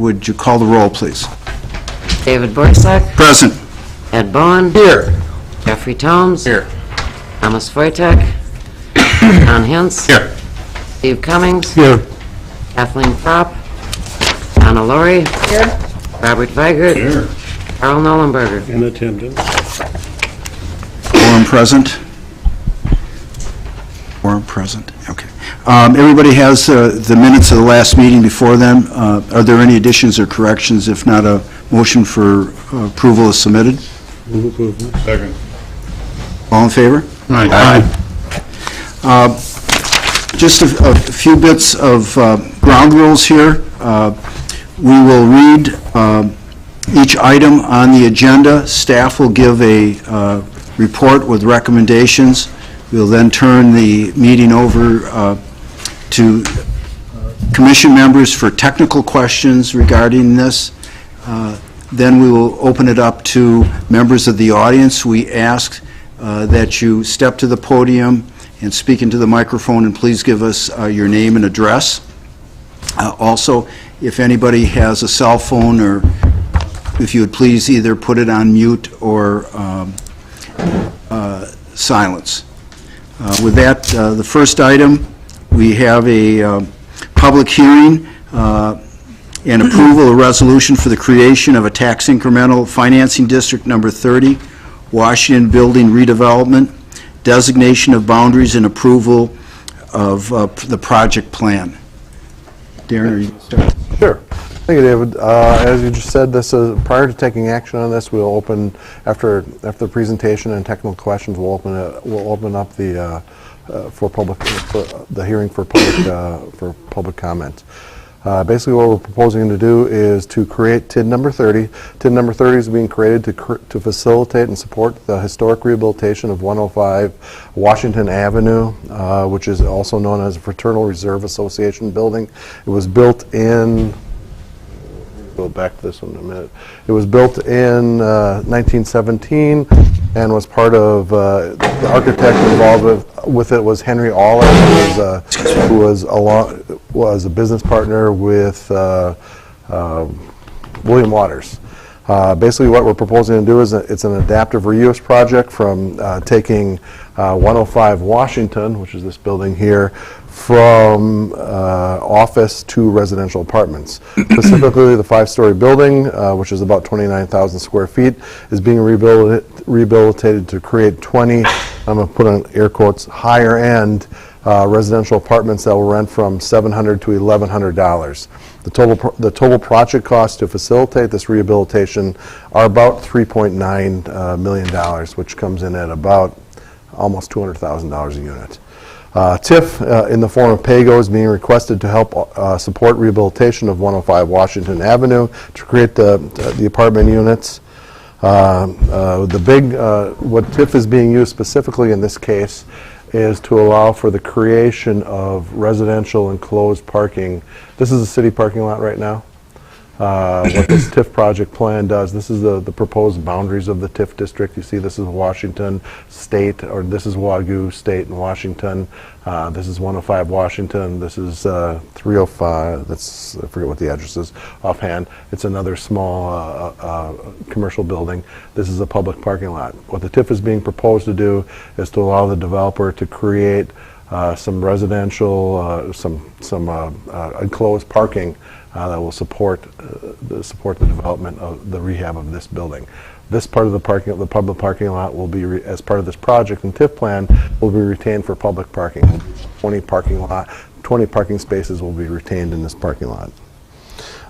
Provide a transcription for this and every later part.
would you call the roll, please? David Borsak, Present. Ed Bowen, Here. Jeffrey Tomes, Here. Thomas Foytek, Don Hintz, Here. Steve Cummings, Here. Kathleen Propp, Donna Laurie, Robert Weigert, Here. Carl Nollenberger. In attendance. Quorum present. Quorum present. Okay. Everybody has the minutes of the last meeting before them. Are there any additions or corrections? If not, a motion for approval is submitted. Move approval. Second. All in favor? Aye. Just a few bits of ground rules here. We will read each item on the agenda. Staff will give a report with recommendations. We'll then turn the meeting over to commission members for technical questions regarding this. Then we will open it up to members of the audience. We ask that you step to the podium and speak into the microphone, and please give us your name and address. Also, if anybody has a cell phone, or if you would please either put it on mute or silence. With that, the first item, we have a public hearing and approval of resolution for the creation of a tax incremental financing district number 30, Washington Building Redevelopment, designation of boundaries and approval of the project plan. Darren, are you going to start? Sure. Thank you, David. As you just said, this is prior to taking action on this, we'll open after the presentation and technical questions. We'll open up the hearing for public comment. Basically, what we're proposing to do is to create TID number 30. TID number 30 is being created to facilitate and support the historic rehabilitation of 105 Washington Avenue, which is also known as the Fraternal Reserve Association building. It was built in, go back to this one in a minute. It was built in 1917 and was part of the architect involved with it was Henry Aller, who was a business partner with William Waters. Basically, what we're proposing to do is it's an adaptive reuse project from taking 105 Washington, which is this building here, from office to residential apartments. Specifically, the 5-story building, which is about 29,000 square feet, is being rehabilitated to create 20, I'm going to put on air quotes, higher-end residential apartments that will rent from $700 to $1,100. The total project costs to facilitate this rehabilitation are about $3.9 million, which comes in at about almost $200,000 a unit. TIF, in the form of PAYGO, is being requested to help support rehabilitation of 105 Washington Avenue to create the apartment units. What TIF is being used specifically in this case is to allow for the creation of residential enclosed parking. This is a city parking lot right now. What this TIF project plan does, this is the proposed boundaries of the TIF district. You see this is Washington State, or this is Wagoo State in Washington. This is 105 Washington. This is 305, that's, I forget what the address is offhand. It's another small commercial building. This is a public parking lot. What the TIF is being proposed to do is to allow the developer to create some residential, some enclosed parking that will support the development of the rehab of this building. This part of the public parking lot will be, as part of this project and TIF plan, will be retained for public parking. 20 parking spaces will be retained in this parking lot.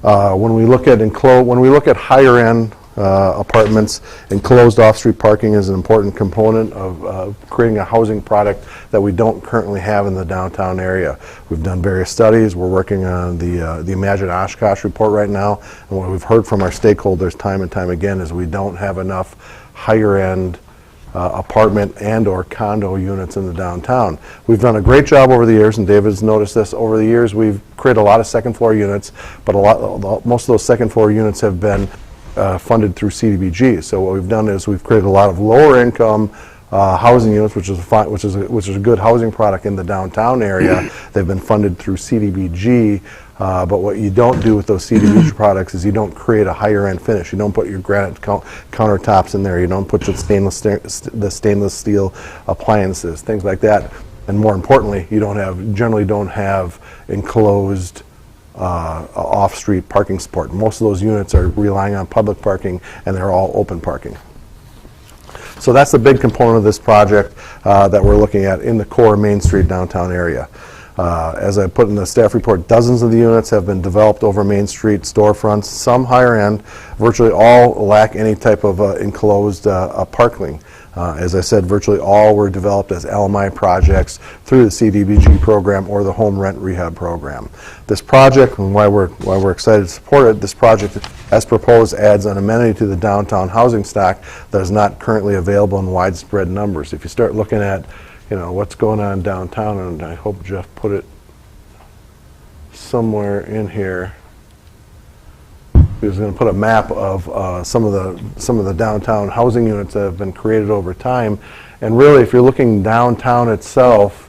When we look at higher end apartments, enclosed off-street parking is an important component of creating a housing product that we don't currently have in the downtown area. We've done various studies. We're working on the Imagine Oshkosh report right now, and what we've heard from our stakeholders time and time again is we don't have enough higher-end apartment and or condo units in the downtown. We've done a great job over the years, and David's noticed this, over the years we've created a lot of second-floor units, but most of those second-floor units have been funded through CDBG. So what we've done is we've created a lot of lower income housing units, which is a good housing product in the downtown area. They've been funded through CDBG. But what you don't do with those CDBG products is you don't create a higher end finish. You don't put your granite countertops in there. You don't put the stainless steel appliances, things like that. And more importantly, you generally don't have enclosed off-street parking support. Most of those units are relying on public parking, and they're all open parking. So that's the big component of this project that we're looking at in the core Main Street downtown area. As I put in the staff report, dozens of the units have been developed over Main Street storefronts, some higher end, virtually all lack any type of enclosed parking. As I said, virtually all were developed as LMI projects through the CDBG program or the home rent rehab program. This project, and why we're excited to support it, this project as proposed adds an amenity to the downtown housing stock that is not currently available in widespread numbers. If you start looking at what's going on downtown, and I hope Jeff put it somewhere in here. He was going to put a map of some of the downtown housing units that have been created over time, and really, if you're looking downtown itself,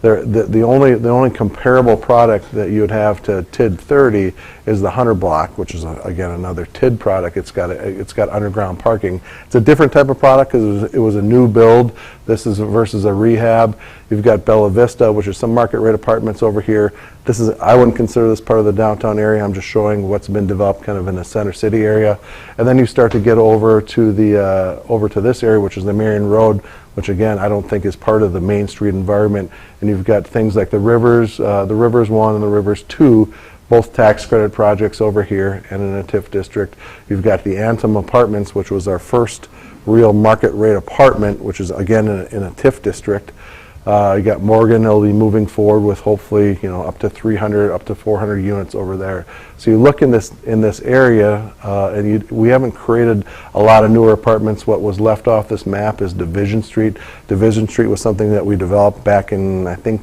the only comparable product that you would have to TID 30 is the Hunter Block, which is again another TID product. It's got underground parking. It's a different type of product because it was a new build. This is versus a rehab. You've got Bella Vista, which is some market rate apartments over here. I wouldn't consider this part of the downtown area. I'm just showing what's been developed kind of in the center city area, and then you start to get over to this area, which is the Marion Road, which again I don't think is part of the Main Street environment. And you've got things like the Rivers 1 and the Rivers 2, both tax credit projects over here and in a TIF district. You've got the Anthem Apartments, which was our first real market rate apartment, which is again in a TIF district. You got Morgan, they'll be moving forward with hopefully up to 300, up to 400 units over there. So you look in this area, and we haven't created a lot of newer apartments. What was left off this map is Division Street. Division Street was something that we developed back in I think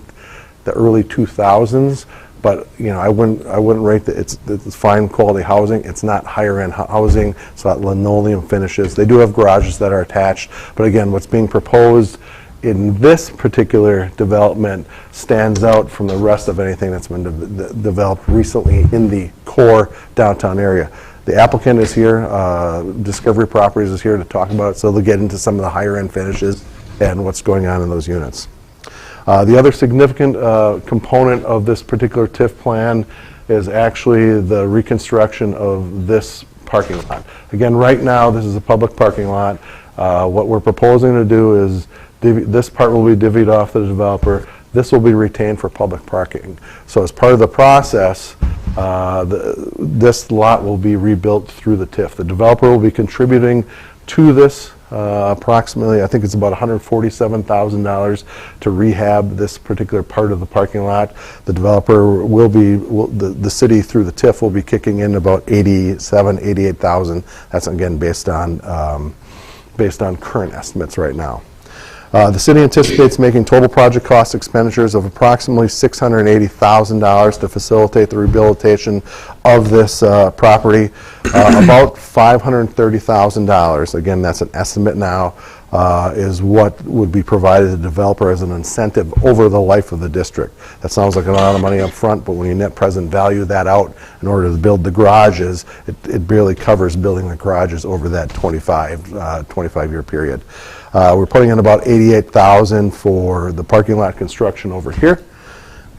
the early 2000s. But I wouldn't rate that it's fine quality housing. It's not higher end housing. It's not linoleum finishes. They do have garages that are attached. But again, what's being proposed in this particular development stands out from the rest of anything that's been developed recently in the core downtown area. The applicant is here, Discovery Properties is here to talk about it, so they'll get into some of the higher end finishes and what's going on in those units. The other significant component of this particular TIF plan is actually the reconstruction of this parking lot. Again, right now this is a public parking lot. What we're proposing to do is this part will be divvied off to the developer. This will be retained for public parking. So as part of the process, this lot will be rebuilt through the TIF. The developer will be contributing to this approximately, I think it's about $147,000 to rehab this particular part of the parking lot. The developer will be, the city through the TIF will be kicking in about $88,000. That's again based on current estimates right now. The city anticipates making total project cost expenditures of approximately $680,000 to facilitate the rehabilitation of this property. About $530,000, again that's an estimate now, is what would be provided to the developer as an incentive over the life of the district. That sounds like a lot of money up front, but when you net present value that out in order to build the garages, it barely covers building the garages over that 25-year period. We're putting in about $88,000 for the parking lot construction over here,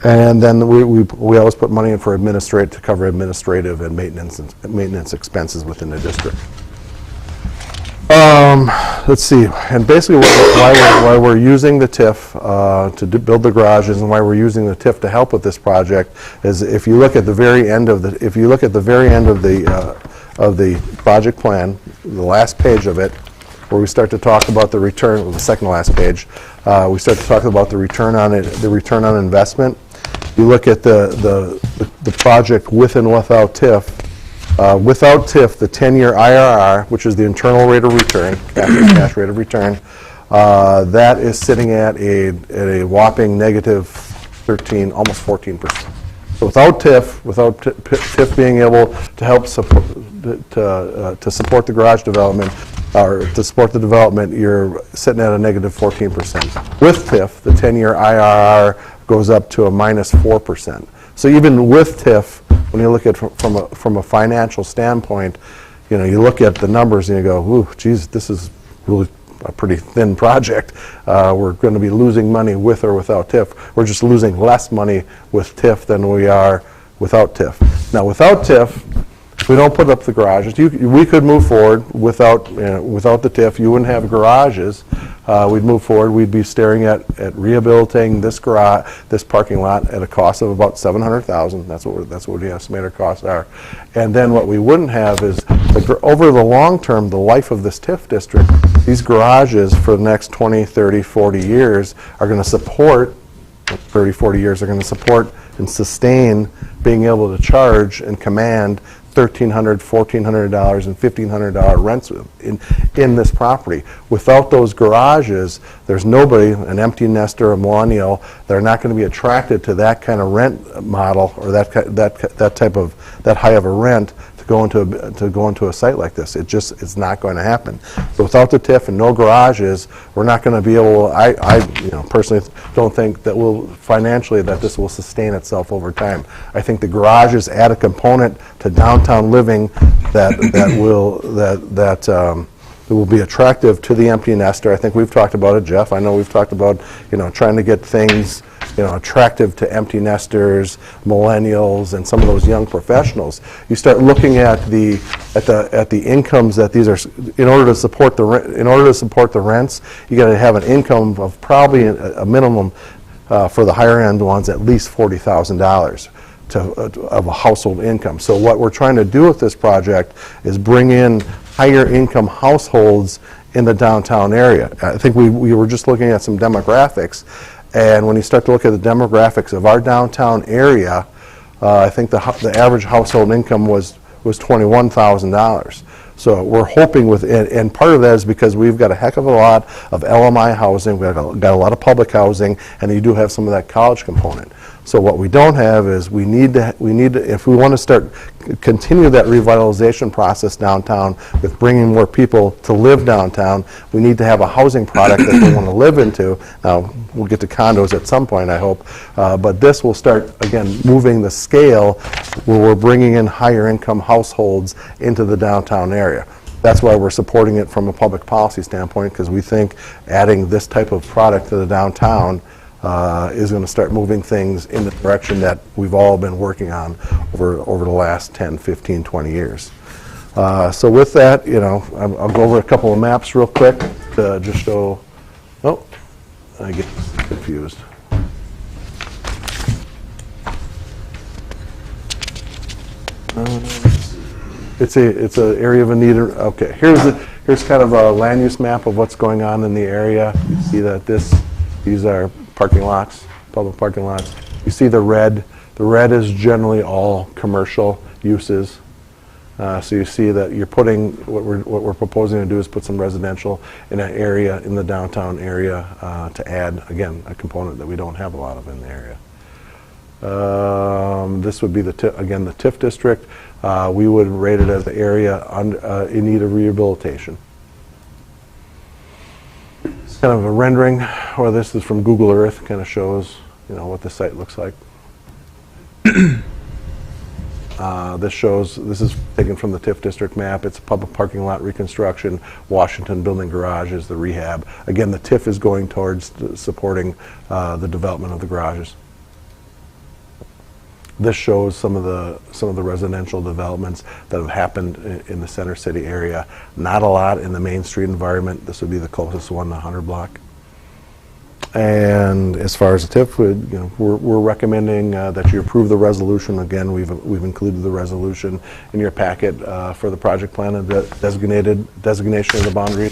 and then we always put money in for to cover administrative and maintenance expenses within the district. Let's see, and basically why we're using the TIF to build the garages and why we're using the TIF to help with this project is if you look at the very end of the project plan, the last page of it, where we start to talk about the return, the second to last page, we start to talk about the return on investment. You look at the project with and without TIF. Without TIF, the 10-year IRR, which is the internal rate of return, cash rate of return, that is sitting at a whopping negative 13, almost 14%. So without TIF being able to help support the garage development, or to support the development, you're sitting at a negative 14%. With TIF, the 10-year IRR goes up to a minus 4%. So even with TIF, when you look at from a financial standpoint, you know, you look at the numbers and you go, ooh, geez, this is really a pretty thin project. We're going to be losing money with or without TIF. We're just losing less money with TIF than we are without TIF. Now, without TIF, if we don't put up the garages, we could move forward without, without the TIF. You wouldn't have garages. We'd move forward. We'd be staring at rehabilitating this garage, this parking lot, at a cost of about $700,000. That's what the estimated costs are. And then what we wouldn't have is, over the long term, the life of this TIF district, these garages for the next 20, 30, 40 years are going to support, 30, 40 years are going to support and sustain being able to charge and command $1,300, $1,400, and $1,500 rents in this property. Without those garages, there's nobody, an empty nester, a millennial, they're not going to be attracted to that kind of rent model or that high of a rent to go into a site like this. It's not going to happen. So without the TIF and no garages, we're not going to be able. I personally don't think that financially that this will sustain itself over time. I think the garages add a component to downtown living that will be attractive to the empty nester. I think we've talked about it, Jeff. I know we've talked about trying to get things attractive to empty nesters, millennials, and some of those young professionals. You start looking at the incomes that these are. In order to support the rents, you got to have an income of probably a minimum for the higher end ones at least $40,000 of a household income. So what we're trying to do with this project is bring in higher income households in the downtown area. I think we were just looking at some demographics, and when you start to look at the demographics of our downtown area, I think the average household income was $21,000. So we're hoping and part of that is because we've got a heck of a lot of LMI housing, we've got a lot of public housing, and you do have some of that college component. So what we don't have is we need to, if we want to continue that revitalization process downtown with bringing more people to live downtown, we need to have a housing product that they want to live into. Now, we'll get to condos at some point, I hope, but this will start, again, moving the scale where we're bringing in higher income households into the downtown area. That's why we're supporting it from a public policy standpoint, because we think adding this type of product to the downtown is going to start moving things in the direction that we've all been working on over the last 10, 15, 20 years. So with that, I'll go over a couple of maps real quick to just show. Oh, I get confused. It's a area of need. Okay, here's kind of a land use map of what's going on in the area. You see that these are parking lots, public parking lots. You see the red. The red is generally all commercial uses. So you see that you're putting, what we're proposing to do is put some residential in an area, in the downtown area, to add, again, a component that we don't have a lot of in the area. This would be the TIF district. We would rate it as the area in need of rehabilitation. It's kind of a rendering, or this is from Google Earth, kind of shows what the site looks like. This is taken from the TIF district map. It's a public parking lot reconstruction, Washington building garages, the rehab. Again, the TIF is going towards supporting the development of the garages. This shows some of the residential developments that have happened in the Center City area. Not a lot in the Main Street environment. This would be the closest one, the 100 block. And as far as the TIF, we're recommending that you approve the resolution. Again, we've included the resolution in your packet for the project plan and the designation of the boundary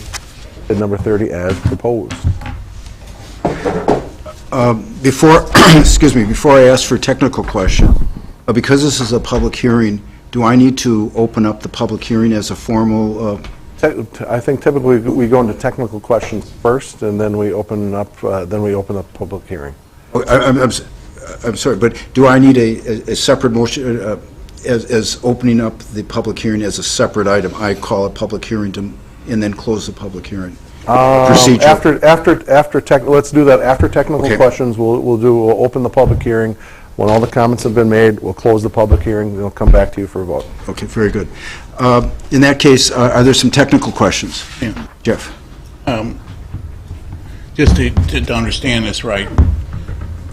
at number 30 as proposed. Before I ask for a technical question, because this is a public hearing, do I need to open up the public hearing as a formal? I think typically we go into technical questions first, and then we open up public hearing. I'm sorry, but do I need a separate motion as opening up the public hearing as a separate item? I call a public hearing to and then close the public hearing? Procedure. Let's do that. After technical Okay. questions, we'll open the public hearing. When all the comments have been made, we'll close the public hearing, and we'll come back to you for a vote. Okay, very good. In that case, are there some technical questions? Yeah. Jeff? Just to understand this right,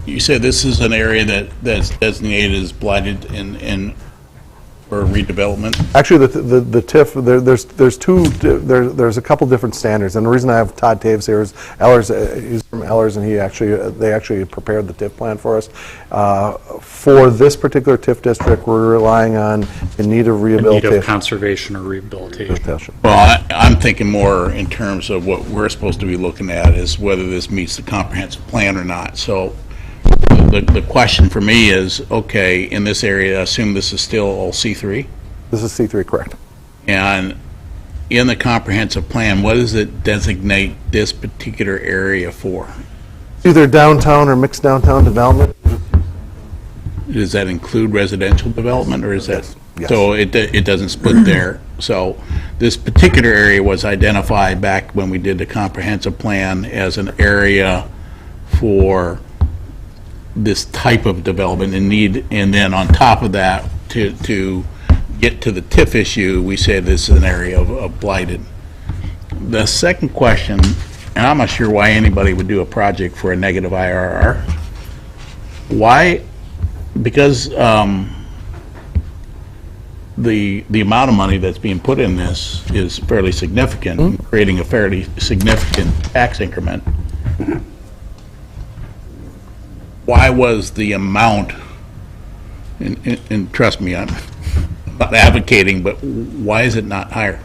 you said this is an area that's designated as blighted for redevelopment? Actually, the TIF, there's a couple different standards, and the reason I have Todd Taves here is he's from Ellers, and they actually prepared the TIF plan for us. For this particular TIF district, we're relying on in need of In rehabilitation. need of conservation or rehabilitation. Well, I'm thinking more in terms of what we're supposed to be looking at is whether this meets the comprehensive plan or not. So the question for me is, okay, in this area, I assume this is still all C3? This is C3, correct? And in the comprehensive plan, what does it designate this particular area for? Either downtown or mixed downtown development. Does that include residential development, or is that? Yes. So it doesn't split there. So this particular area was identified back when we did the comprehensive plan as an area for this type of development in need, and then on top of that, to get to the TIF issue, we said this is an area of blighted. The second question, and I'm not sure why anybody would do a project for a negative IRR. Why? Because the amount of money that's being put in this is fairly significant, creating a fairly significant tax increment. Why was the amount, and trust me, I'm not advocating, but why is it not higher?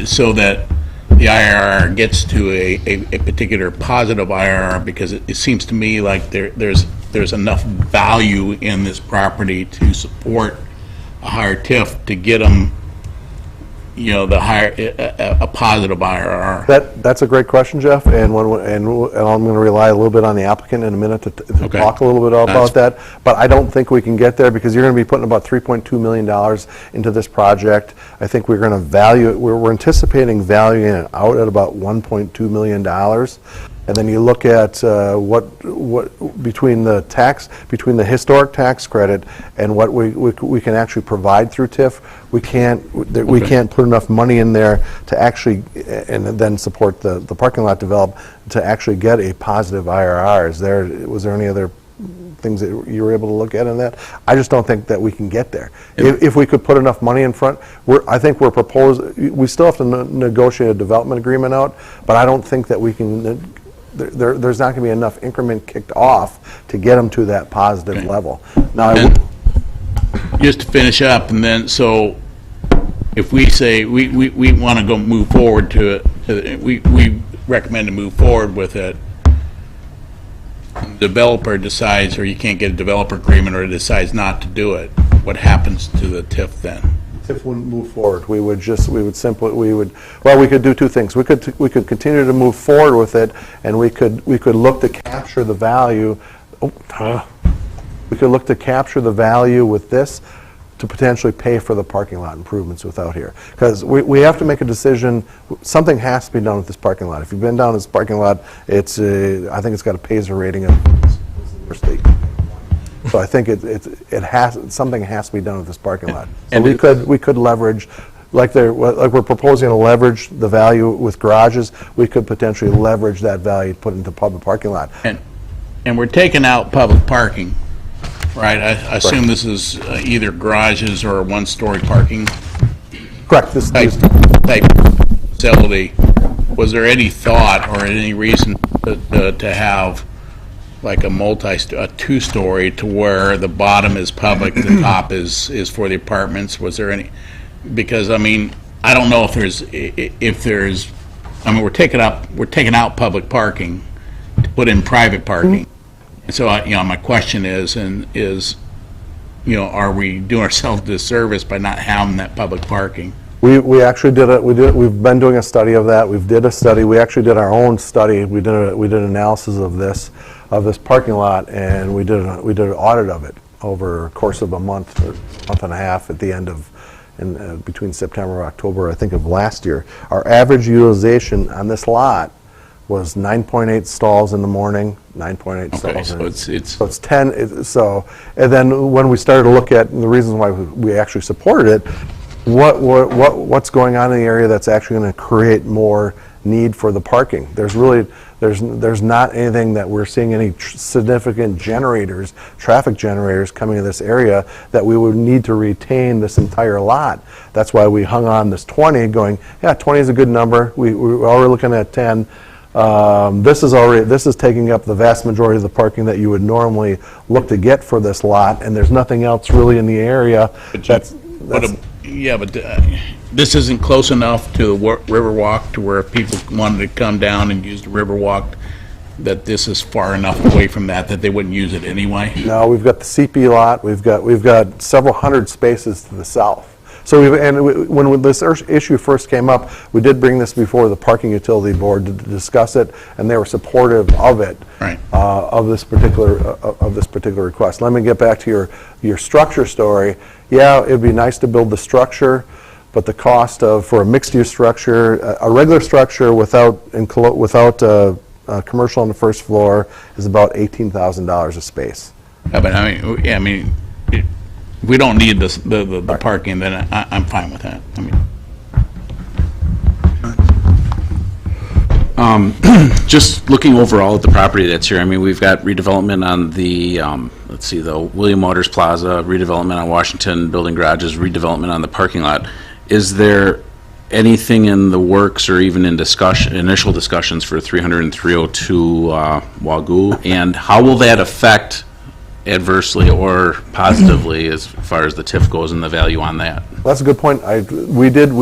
So that the IRR gets to a particular positive IRR, because it seems to me like there's enough value in this property to support a higher TIF to get them, the higher, a positive IRR. That's a great question, Jeff, and I'm going to rely a little bit on the applicant in a minute to Okay. talk a little bit about that. But I don't think we can get there, because you're going to be putting about $3.2 million into this project. I think we're going to value it. We're anticipating valuing it out at about $1.2 million. And then you look at what between the historic tax credit and what we can actually provide through TIF, we can't put enough money in there to actually, and then support the parking lot development to actually get a positive IRR. Was there any other things that you were able to look at in that? I just don't think that we can get there. If we could put enough money in front, I think we're proposing, we still have to negotiate a development agreement out, but I don't think that we can. There's not going to be enough increment kicked off to get them to that positive level. Now, Just to finish up, and then, so if we say we want to go move forward to it, we recommend to move forward with it, developer decides, or you can't get a developer agreement, or decides not to do it, what happens to the TIF then? if we move forward, we would do two things. We could continue to move forward with it, and we could look to capture the value. We could look to capture the value with this to potentially pay for the parking lot improvements without here. Because we have to make a decision. Something has to be done with this parking lot. If you've been down this parking lot, I think it's got a PASER rating of state. So I think something has to be done with this parking lot. So we could leverage, like we're proposing to leverage the value with garages. We could potentially leverage that value, put into public parking lot. And we're taking out public parking, right? I assume this is either garages or one-story parking Correct. type facility. Was there any thought or any reason to have like a two-story to where the bottom is public, the top is for the apartments? Was there any? Because I mean, I don't know if there's. I mean, we're taking out public parking to put in private parking. And so my question is, are we doing ourselves a disservice by not having that public parking? We actually did it. We've been doing a study of that. We actually did our own study. We did an analysis of this parking lot, and we did an audit of it over a course of a month or month and a half at the end of between September and October, I think, of last year. Our average utilization on this lot was 9.8 stalls in the morning, 9.8 Okay, stalls. so it's So it's 10, and then when we started to look at the reasons why we actually supported it, what's going on in the area that's actually going to create more need for the parking? There's not anything that we're seeing any significant generators, traffic generators coming to this area that we would need to retain this entire lot. That's why we hung on this 20, going, yeah, 20 is a good number. We're already looking at 10. This is taking up the vast majority of the parking that you would normally look to get for this lot, and there's nothing else really in the area that's this isn't close enough to the Riverwalk to where if people wanted to come down and use the Riverwalk, that this is far enough away from that they wouldn't use it anyway? No, we've got the CP lot. We've got several hundred spaces to the south. So when this issue first came up, we did bring this before the Parking Utility Board to discuss it, and they were supportive of it, Right. of this particular request. Let me get back to your structure story. Yeah, it'd be nice to build the structure, but the cost for a mixed-use structure, a regular structure without commercial on the first floor, is about $18,000 a space. Yeah, but I mean, if we don't need the parking, then I'm fine with that. I mean, Just looking overall at the property that's here, I mean, we've got redevelopment on the, let's see, the William Waters Plaza, redevelopment on Washington, building garages, redevelopment on the parking lot. Is there anything in the works or even in initial discussions for 300 and 302 Wagoo? And how will that affect adversely or positively as far as the TIF goes and the value on that? That's a good point. We did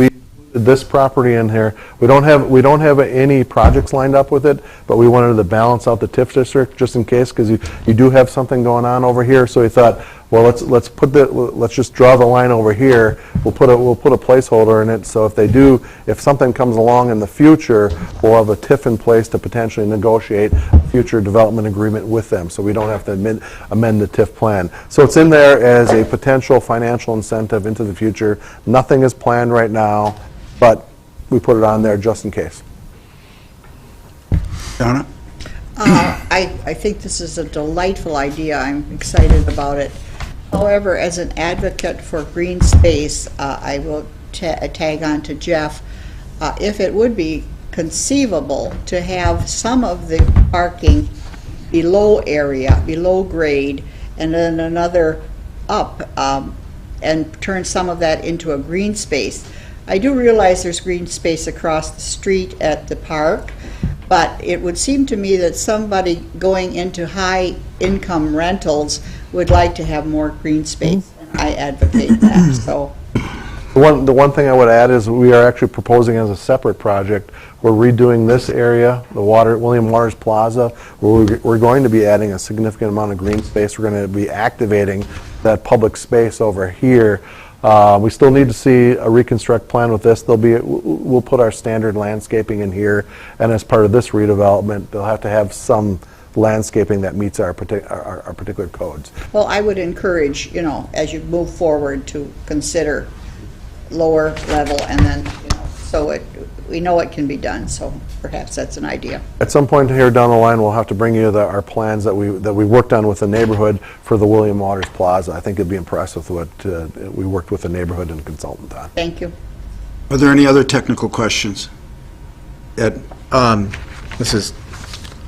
this property in here. We don't have any projects lined up with it, but we wanted to balance out the TIF district just in case, because you do have something going on over here. So we thought, well, let's just draw the line over here. We'll put a placeholder in it. So if something comes along in the future, we'll have a TIF in place to potentially negotiate a future development agreement with them. So we don't have to amend the TIF plan. So it's in there as a potential financial incentive into the future. Nothing is planned right now, but we put it on there just in case. Donna? I think this is a delightful idea. I'm excited about it. However, as an advocate for green space, I will tag on to Jeff. If it would be conceivable to have some of the parking below grade, and then another up, and turn some of that into a green space. I do realize there's green space across the street at the park, but it would seem to me that somebody going into high-income rentals would like to have more green space, and I advocate that. So, The one thing I would add is we are actually proposing as a separate project, we're redoing this area, the William Waters Plaza, where we're going to be adding a significant amount of green space. We're going to be activating that public space over here. We still need to see a reconstruct plan with this. We'll put our standard landscaping in here, and as part of this redevelopment, they'll have to have some landscaping that meets our particular codes. well, I would encourage, as you move forward, to consider lower level, and then, so we know it can be done, so perhaps that's an idea. At some point here down the line, we'll have to bring you our plans that we worked on with the neighborhood for the William Waters Plaza. I think you'd be impressed with what we worked with the neighborhood and consultant on. Thank you. Are there any other technical questions? Ed? I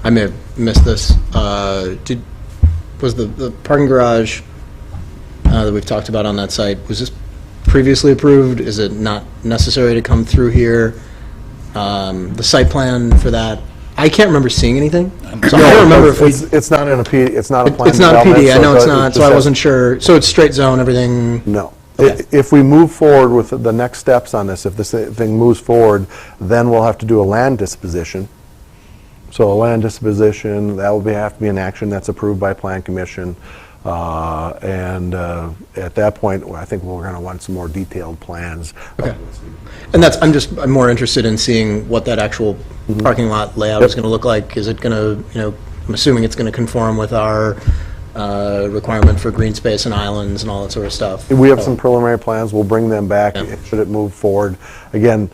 may have missed this. Was the parking garage that we've talked about on that site, was this previously approved? Is it not necessary to come through here? The site plan for that, I can't remember seeing anything. So I don't remember if we. It's not in a PD. It's not a plan. It's not a development, PD. I know it's not. So I just wasn't sure. So it's straight zone, everything. No. Okay. If we move forward with the next steps on this, if this thing moves forward, then we'll have to do a land disposition. So a land disposition, that will have to be an action that's approved by Plan Commission. And at that point, I think we're going to want some more detailed plans. Okay. And I'm more interested in seeing what that actual parking lot layout is going to look like. Is it going to, I'm assuming it's going to conform with our requirement for green space and islands and all that sort of stuff. We have some preliminary plans, we'll bring them back, should it move forward. Again,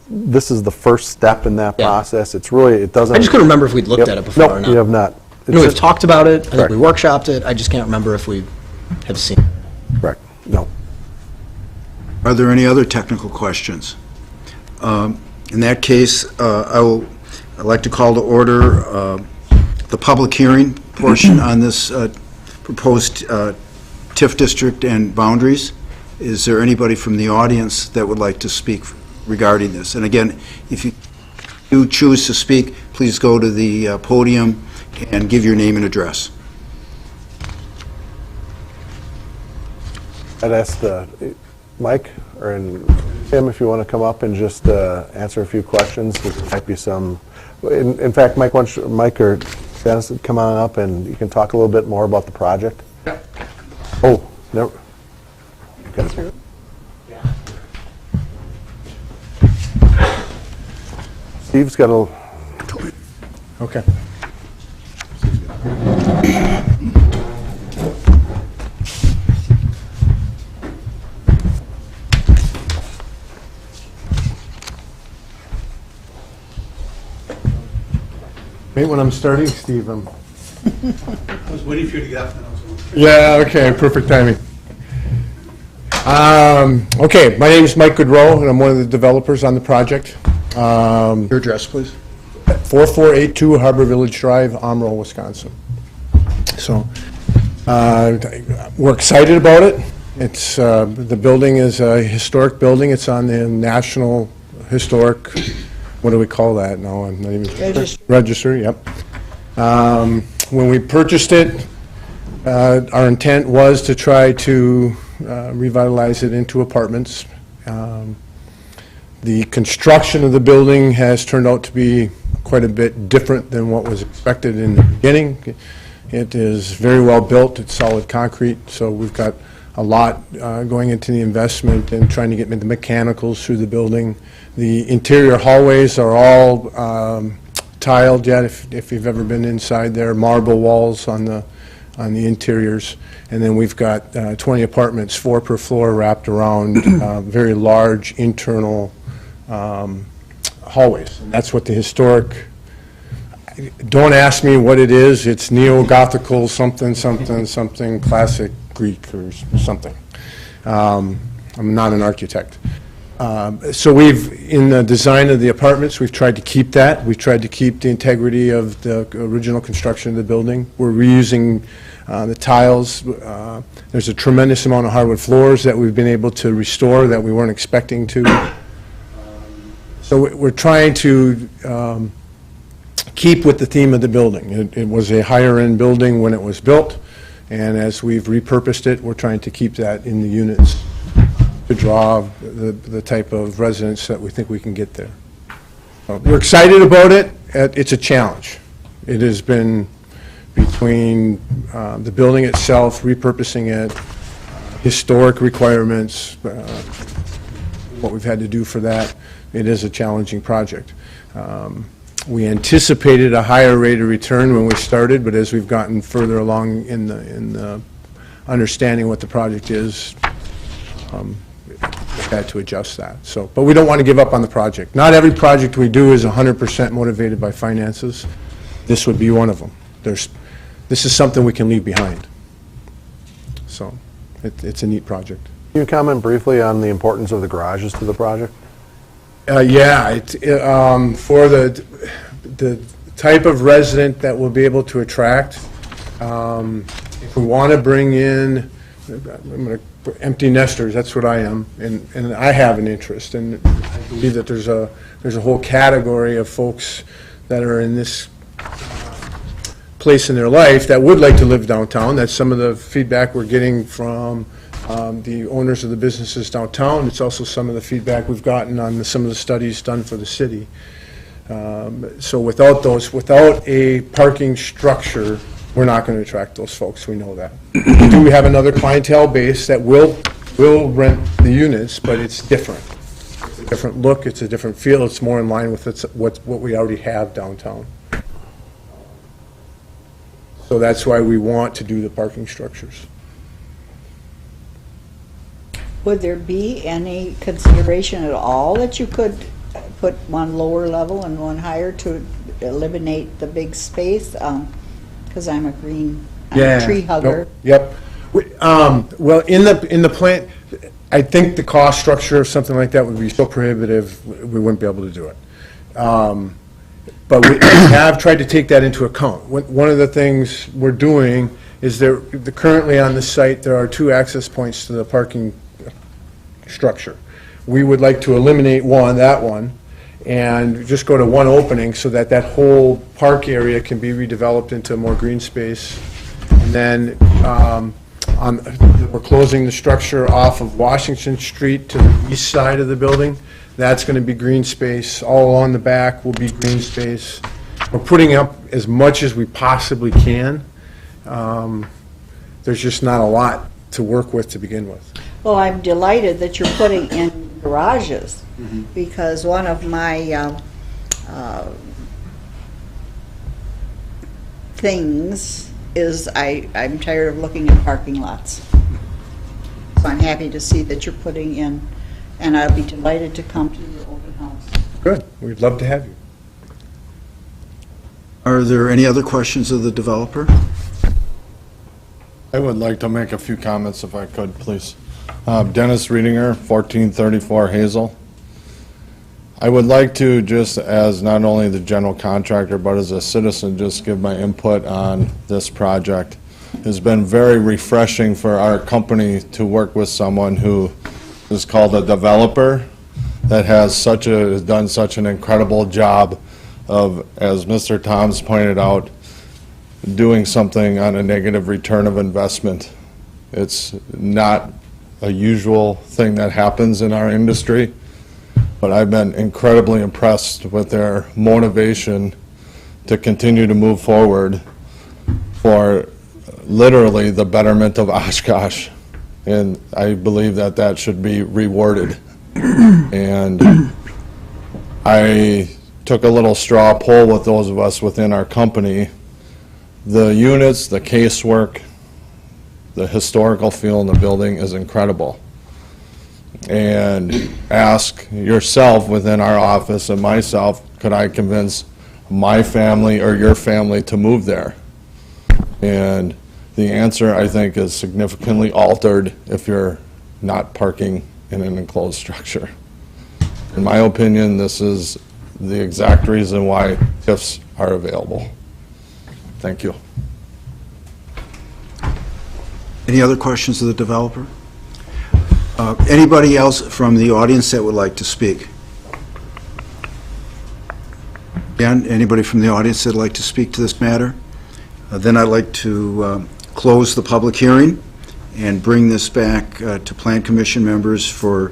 this is the first step in that Yeah. process, it's really, it doesn't. I just couldn't remember if we'd looked Yep. at it before or not. Nope, we have not. I know It's we've just- talked about it, I think Correct. we workshopped it, I just can't remember if we have seen it. Correct, no. Are there any other technical questions? In that case, I'd like to call to order the public hearing portion on this proposed TIF district and boundaries. Is there anybody from the audience that would like to speak regarding this? And again, if you do choose to speak, please go to the podium and give your name and address. I'd ask Mike or Tim if you want to come up and just answer a few questions. There might be some, in fact, Mike or Dennis, come on up and you can talk a little bit more about the project. Oh, never. Okay. Steve's got a. Okay. Wait, when I'm starting, Steve, I was waiting for you to get up. Yeah, okay, perfect timing. Okay, my name is Mike Goodrow, and I'm one of the developers on the project. Your address, please. 4482 Harbor Village Drive, Amro, Wisconsin. So, we're excited about it. It's, the building is a historic building. It's on the National Historic, what do we call that now? I'm not even. Register. Register, yep. When we purchased it, our intent was to try to revitalize it into apartments. The construction of the building has turned out to be quite a bit different than what was expected in the beginning. It is very well built, it's solid concrete, so we've got a lot going into the investment and trying to get the mechanicals through the building. The interior hallways are all tiled yet, if you've ever been inside there, marble walls on the interiors. And then we've got 20 apartments, 4 per floor, wrapped around very large internal hallways. That's what the historic, don't ask me what it is, it's neo-Gothical something, something, something, classic Greek or something. I'm not an architect. So in the design of the apartments, we've tried to keep that. We've tried to keep the integrity of the original construction of the building. We're reusing the tiles. There's a tremendous amount of hardwood floors that we've been able to restore that we weren't expecting to. So we're trying to keep with the theme of the building. It was a higher-end building when it was built, and as we've repurposed it, we're trying to keep that in the units to draw the type of residents that we think we can get there. We're excited about it. It's a challenge. It has been between the building itself, repurposing it, historic requirements, what we've had to do for that. It is a challenging project. We anticipated a higher rate of return when we started, but as we've gotten further along in the understanding what the project is, we've had to adjust that. So, but we don't want to give up on the project. Not every project we do is 100% motivated by finances. This would be one of them. This is something we can leave behind. So, it's a neat project. Can you comment briefly on the importance of the garages to the project? Yeah, for the type of resident that we'll be able to attract, if we want to bring in, empty nesters, that's what I am, and I have an interest, and I believe that there's a whole category of folks that are in this place in their life that would like to live downtown. That's some of the feedback we're getting from the owners of the businesses downtown. It's also some of the feedback we've gotten on some of the studies done for the city. So without a parking structure, we're not going to attract those folks. We know that. We do have another clientele base that will rent the units, but it's different. It's a different look. It's a different feel. It's more in line with what we already have downtown. So that's why we want to do the parking structures. Would there be any consideration at all that you could put one lower level and one higher to eliminate the big space? Because I'm a tree hugger. Yep. Well, in the plant, I think the cost structure of something like that would be so prohibitive, we wouldn't be able to do it. But we have tried to take that into account. One of the things we're doing is currently on the site, there are 2 access points to the parking structure. We would like to eliminate that one, and just go to one opening so that that whole park area can be redeveloped into more green space. And then we're closing the structure off of Washington Street to the east side of the building. That's going to be green space. All along the back will be green space. We're putting up as much as we possibly can. There's just not a lot to work with to begin with. Well, I'm delighted that you're putting in garages, because one of my things is I'm tired of looking at parking lots. So I'm happy to see that you're putting in, and I'll be delighted to come to your open house. Good. We'd love to have you. Are there any other questions of the developer? I would like to make a few comments if I could, please. Dennis Reedinger, 1434 Hazel. I would like to, just as not only the general contractor, but as a citizen, just give my input on this project. It's been very refreshing for our company to work with someone who is called a developer that has done such an incredible job of, as Mr. Toms pointed out, doing something on a negative return of investment. It's not a usual thing that happens in our industry, but I've been incredibly impressed with their motivation to continue to move forward for literally the betterment of Oshkosh, and I believe that that should be rewarded. And I took a little straw poll with those of us within our company. The units, the casework, the historical feel in the building is incredible. And ask yourself within our office and myself, could I convince my family or your family to move there? And the answer, I think, is significantly altered if you're not parking in an enclosed structure. In my opinion, this is the exact reason why TIFs are available. Thank you. Any other questions of the developer? Anybody else from the audience that would like to speak? Again, anybody from the audience that would like to speak to this matter? Then I'd like to close the public hearing and bring this back to Plan Commission members for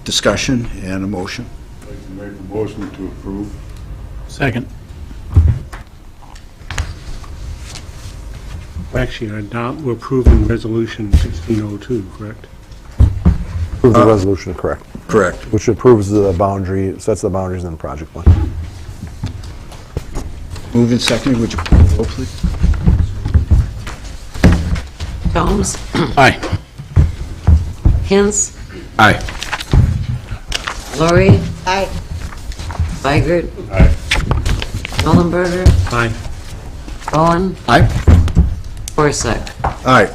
discussion and a motion. I'd like to make a motion to approve. Second. Actually, we're approving Resolution 1602, correct? Approve the resolution, correct. Correct. Which approves the boundary, sets the boundaries in the project plan. Moved and seconded. Would you call the roll, please? Jones? Aye. Hintz? Aye. Lori? Aye. Weigert? Aye. Nollenberger? Aye. Bowen? Aye. Forsythe? Aye.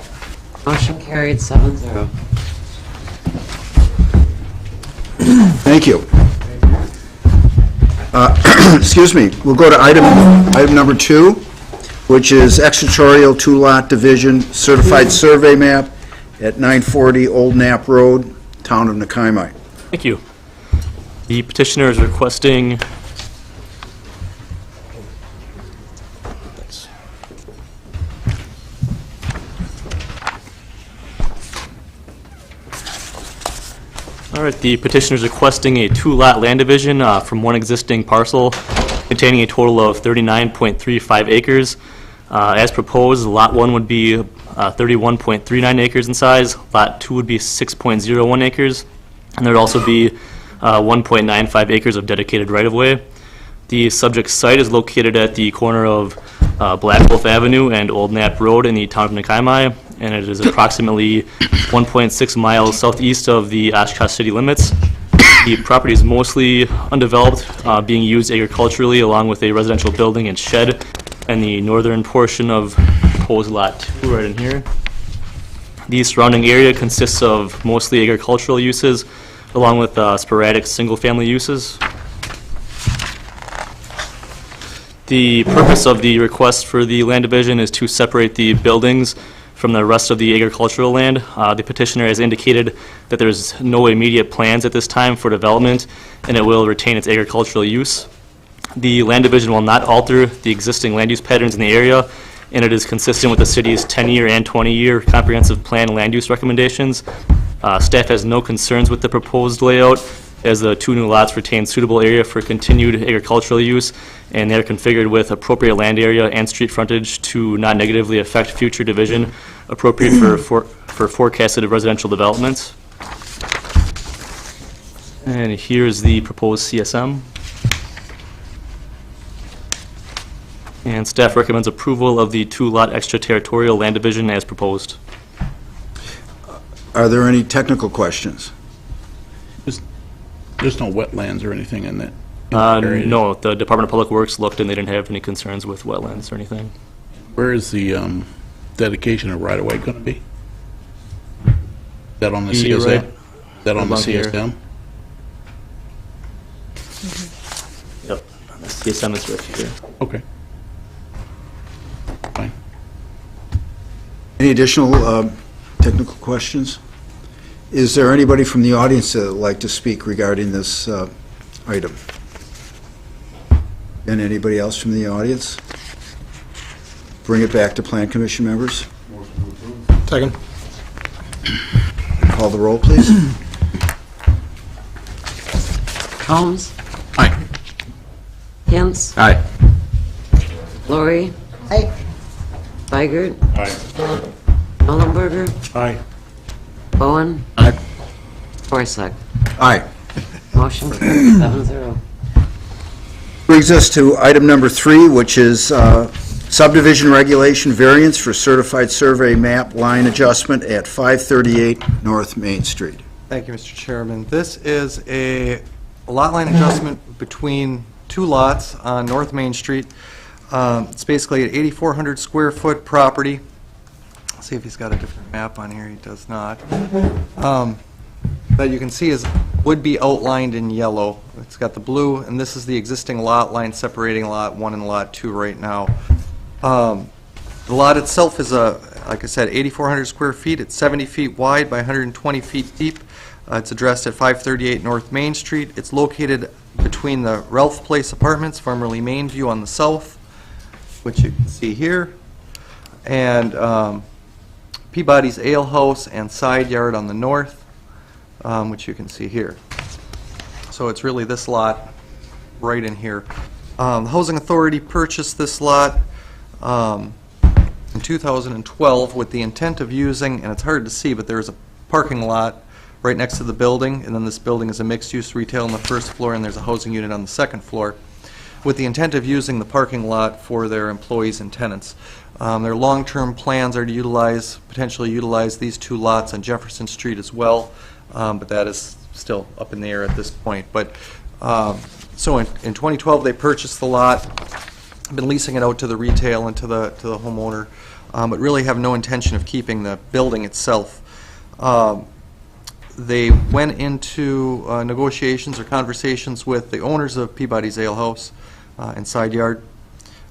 Motion carried 7-0. Thank you. Excuse me. We'll go to item number 2, which is extraterritorial 2-lot division certified survey map at 940 Old Knapp Road, town of Nakai. Thank you. The petitioner is requesting the petitioner is requesting a 2-lot land division from one existing parcel containing a total of 39.35 acres. As proposed, Lot 1 would be 31.39 acres in size, Lot 2 would be 6.01 acres, and there would also be 1.95 acres of dedicated right-of-way. The subject site is located at the corner of Black Wolf Avenue and Old Knapp Road in the town of Nakaimai, and it is approximately 1.6 miles southeast of the Oshkosh city limits. The property is mostly undeveloped, being used agriculturally along with a residential building and shed in the northern portion of proposed Lot 2 right in here. The surrounding area consists of mostly agricultural uses along with sporadic single-family uses. The purpose of the request for the land division is to separate the buildings from the rest of the agricultural land. The petitioner has indicated that there's no immediate plans at this time for development, and it will retain its agricultural use. The land division will not alter the existing land use patterns in the area, and it is consistent with the city's 10-year and 20-year comprehensive plan land use recommendations. Staff has no concerns with the proposed layout, as the 2 new lots retain suitable area for continued agricultural use, and they're configured with appropriate land area and street frontage to not negatively affect future division, appropriate for forecasted residential developments. And here's the proposed CSM. And staff recommends approval of the 2-lot extraterritorial land division as proposed. Are there any technical questions? There's no wetlands or anything in that area? No, the Department of Public Works looked and they didn't have any concerns with wetlands or anything. Where is the dedication of right-of-way going to be? Is that on the You're CSM? right. Is that on the Above here. CSM? Yep, the CSM is right here. Okay. Fine. Any additional technical questions? Is there anybody from the audience that would like to speak regarding this item? And anybody else from the audience? Bring it back to Plan Commission members. Second. Call the roll, please. Holmes? Aye. Hintz? Aye. Lori? Aye. Weigert? Aye. Ollenberger? Aye. Bowen? Aye. Forsythe? Aye. Motion carried 7-0. Brings us to item number 3, which is subdivision regulation variance for certified survey map line adjustment at 538 North Main Street. Thank you, Mr. Chairman. This is a lot line adjustment between 2 lots on North Main Street. It's basically an 8,400 square foot property. Let's see if he's got a different map on here. He does not. That you can see would be outlined in yellow. It's got the blue, and this is the existing lot line separating Lot 1 and Lot 2 right now. The lot itself is, like I said, 8,400 square feet. It's 70 feet wide by 120 feet deep. It's addressed at 538 North Main Street. It's located between the Ralph Place Apartments, formerly Mainview, on the south, which you can see here, and Peabody's Ale House and Side Yard on the north, which you can see here. So it's really this lot right in here. The Housing Authority purchased this lot in 2012 with the intent of using, and it's hard to see, but there's a parking lot right next to the building, and then this building is a mixed-use retail on the first floor, and there's a housing unit on the second floor, with the intent of using the parking lot for their employees and tenants. Their long-term plans are to potentially utilize these 2 lots on Jefferson Street as well, but that is still up in the air at this point. But so in 2012, they purchased the lot, been leasing it out to the retail and to the homeowner, but really have no intention of keeping the building itself. They went into negotiations or conversations with the owners of Peabody's Ale House and Side Yard,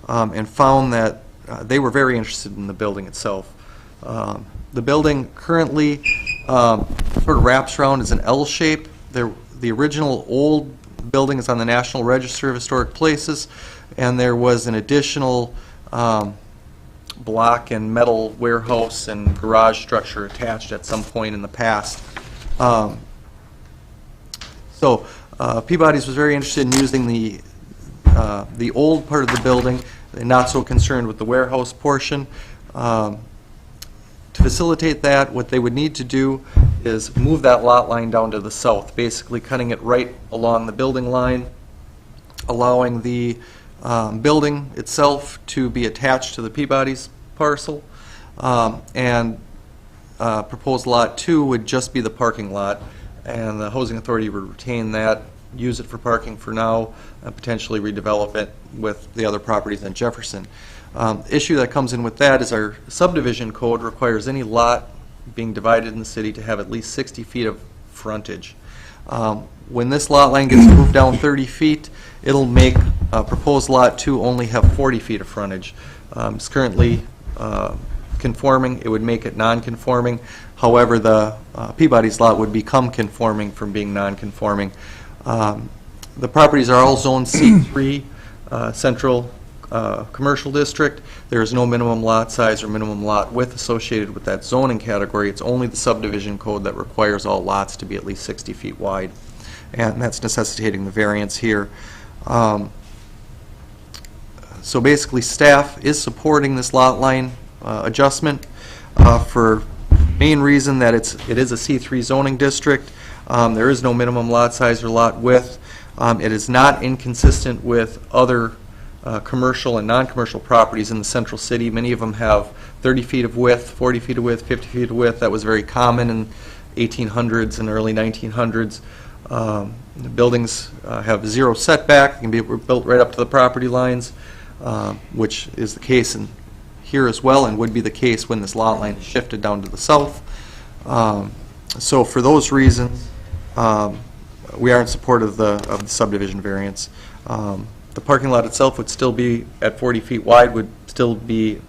and found that they were very interested in the building itself. The building currently sort of wraps around as an L shape. The original old building is on the National Register of Historic Places, and there was an additional block and metal warehouse and garage structure attached at some point in the past. So Peabody's was very interested in using the old part of the building. They're not so concerned with the warehouse portion. To facilitate that, what they would need to do is move that lot line down to the south, basically cutting it right along the building line, allowing the building itself to be attached to the Peabody's parcel, and proposed Lot 2 would just be the parking lot, and the Housing Authority would retain that, use it for parking for now, and potentially redevelop it with the other properties in Jefferson. Issue that comes in with that is our subdivision code requires any lot being divided in the city to have at least 60 feet of frontage. When this lot line gets moved down 30 feet, it'll make proposed Lot 2 only have 40 feet of frontage. It's currently conforming, it would make it non-conforming. However, the Peabody's lot would become conforming from being non-conforming. The properties are all Zone C3, Central Commercial District. There is no minimum lot size or minimum lot width associated with that zoning category. It's only the subdivision code that requires all lots to be at least 60 feet wide, and that's necessitating the variance here. So basically, staff is supporting this lot line adjustment for main reason that it is a C3 zoning district. There is no minimum lot size or lot width. It is not inconsistent with other commercial and non-commercial properties in the central city. Many of them have 30 feet of width, 40 feet of width, 50 feet of width. That was very common in 1800s and early 1900s. The buildings have zero setback, can be built right up to the property lines, which is the case in here as well, and would be the case when this lot line is shifted down to the south. So for those reasons, we are in support of the subdivision variance. The parking lot itself would still be at 40 feet wide, would still be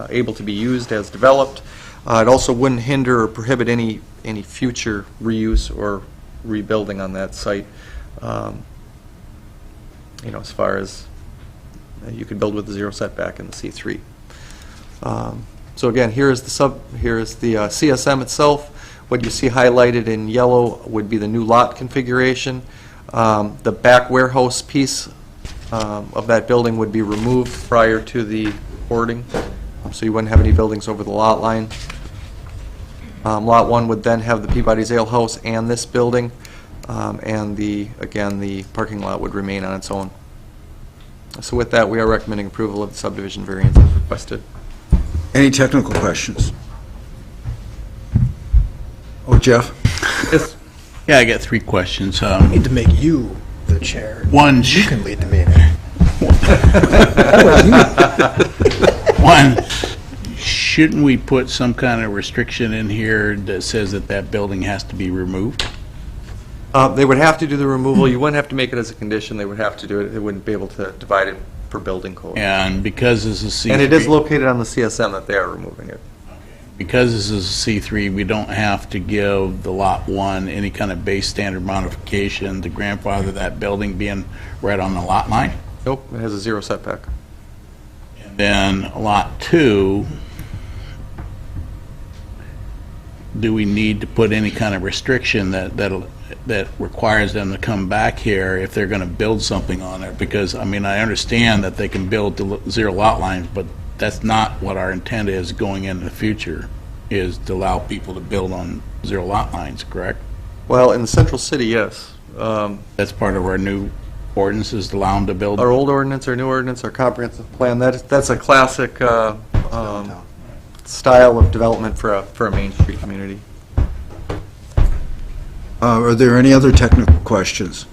able to be used as developed. It also wouldn't hinder or prohibit any future reuse or rebuilding on that site. As far as you could build with the zero setback in the C3. So again, here is the CSM itself. What you see highlighted in yellow would be the new lot configuration. The back warehouse piece of that building would be removed prior to the boarding, so you wouldn't have any buildings over the lot line. Lot 1 would then have the Peabody's Ale House and this building, and again, the parking lot would remain on its own. So with that, we are recommending approval of the subdivision variance as requested. Any technical questions? Oh, Jeff? Yes. Yeah, I got 3 questions. I need to make you the chair. One, You can lead the meeting. One, shouldn't we put some kind of restriction in here that says that building has to be removed? They would have to do the removal. You wouldn't have to make it as a condition. They would have to do it. They wouldn't be able to divide it for building code. And because this is C3... And it is located on the CSM that they are removing it. Because this is C3, we don't have to give the Lot 1 any kind of base standard modification to grandfather that building being right on the lot line. Nope, it has a zero setback. And then Lot 2, do we need to put any kind of restriction that requires them to come back here if they're going to build something on it? Because, I mean, I understand that they can build to zero lot lines, but that's not what our intent is going into the future, is to allow people to build on zero lot lines, correct? Well, in the central city, yes. That's part of our new ordinances, to allow them to build. Our old ordinance, our new ordinance, our comprehensive plan, that's a classic style of development for a Main Street community. Are there any other technical questions?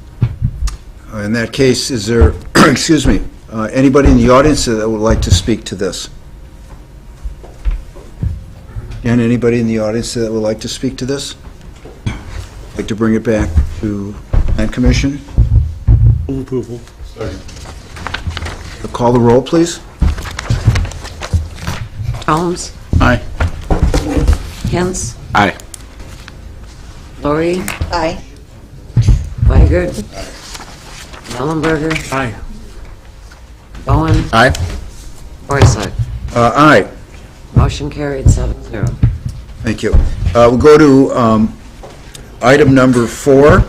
In that case, is there, excuse me, anybody in the audience that would like to speak to this? And anybody in the audience that would like to speak to this? Like to bring it back to Plan Commission? Full approval. Call the roll, please. Holmes? Aye. Hens? Aye. Lori? Aye. Weigert? Ellenberger? Aye. Bowen? Aye. Forsythe? Aye. Motion carried 7-0. Thank you. We'll go to item number 4,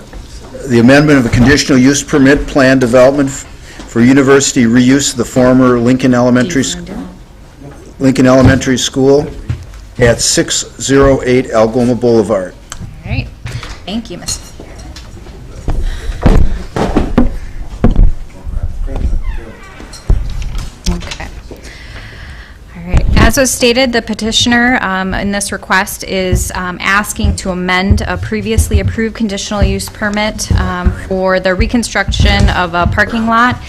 the amendment of a conditional use permit plan development for university reuse of the former Lincoln Elementary School at 608 Algoma Boulevard. All right. Thank you, Mrs. As was stated, the petitioner in this request is asking to amend a previously approved conditional use permit for the reconstruction of a parking lot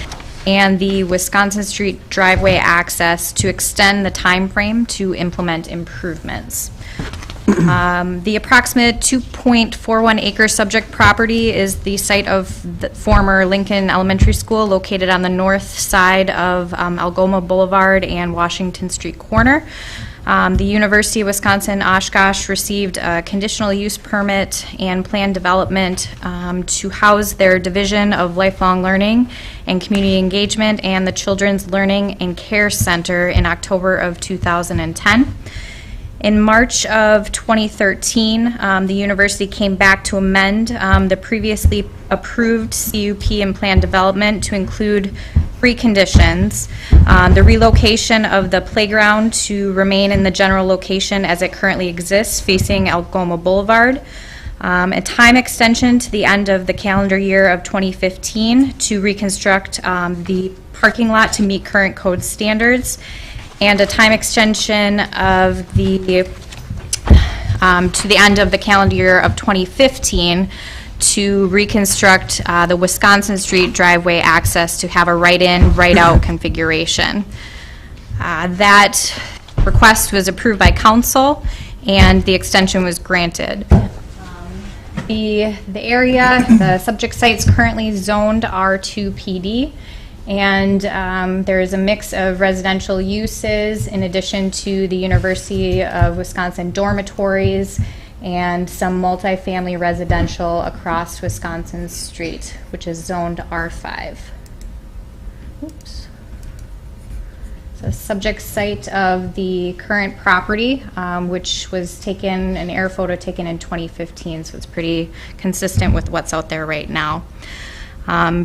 and the Wisconsin Street driveway access to extend the time frame to implement improvements. The approximate 2.41 acre subject property is the site of the former Lincoln Elementary School located on the north side of Algoma Boulevard and Washington Street corner. The University of Wisconsin Oshkosh received a conditional use permit and plan development to house their Division of Lifelong Learning and Community Engagement and the Children's Learning and Care Center in October of 2010. In March of 2013, the university came back to amend the previously approved CUP and plan development to include three conditions. The relocation of the playground to remain in the general location as it currently exists, facing Algoma Boulevard. A time extension to the end of the calendar year of 2015 to reconstruct the parking lot to meet current code standards, and a time extension of the to the end of the calendar year of 2015 to reconstruct the Wisconsin Street driveway access to have a right-in, right-out configuration. That request was approved by council, and the extension was granted. The area, the subject site is currently zoned R2 PD. And there is a mix of residential uses in addition to the University of Wisconsin dormitories and some multifamily residential across Wisconsin Street, which is zoned R5. Oops. So subject site of the current property, which was taken, an air photo taken in 2015, so it's pretty consistent with what's out there right now.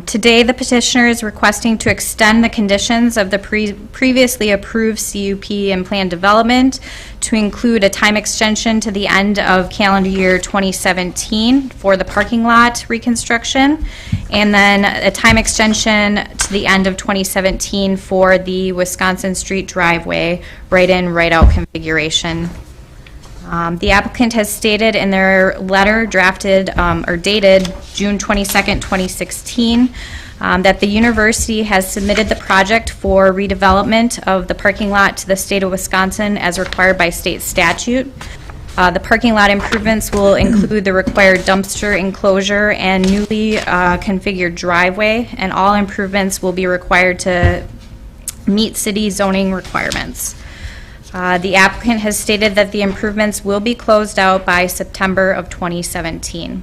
Today, the petitioner is requesting to extend the conditions of the previously approved CUP and plan development to include a time extension to the end of calendar year 2017 for the parking lot reconstruction, and then a time extension to the end of 2017 for the Wisconsin Street driveway right-in, right-out configuration. The applicant has stated in their letter drafted or dated June 22nd, 2016, that the university has submitted the project for redevelopment of the parking lot to the state of Wisconsin as required by state statute. The parking lot improvements will include the required dumpster enclosure and newly configured driveway, and all improvements will be required to meet city zoning requirements. The applicant has stated that the improvements will be closed out by September of 2017.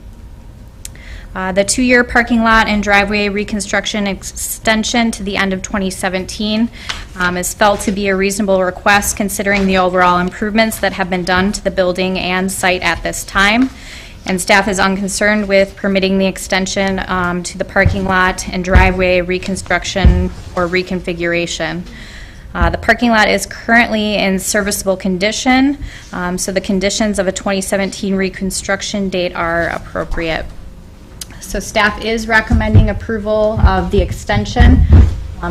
The 2-year parking lot and driveway reconstruction extension to the end of 2017 is felt to be a reasonable request considering the overall improvements that have been done to the building and site at this time. And staff is unconcerned with permitting the extension to the parking lot and driveway reconstruction or reconfiguration. The parking lot is currently in serviceable condition, so the conditions of a 2017 reconstruction date are appropriate. So staff is recommending approval of the extension.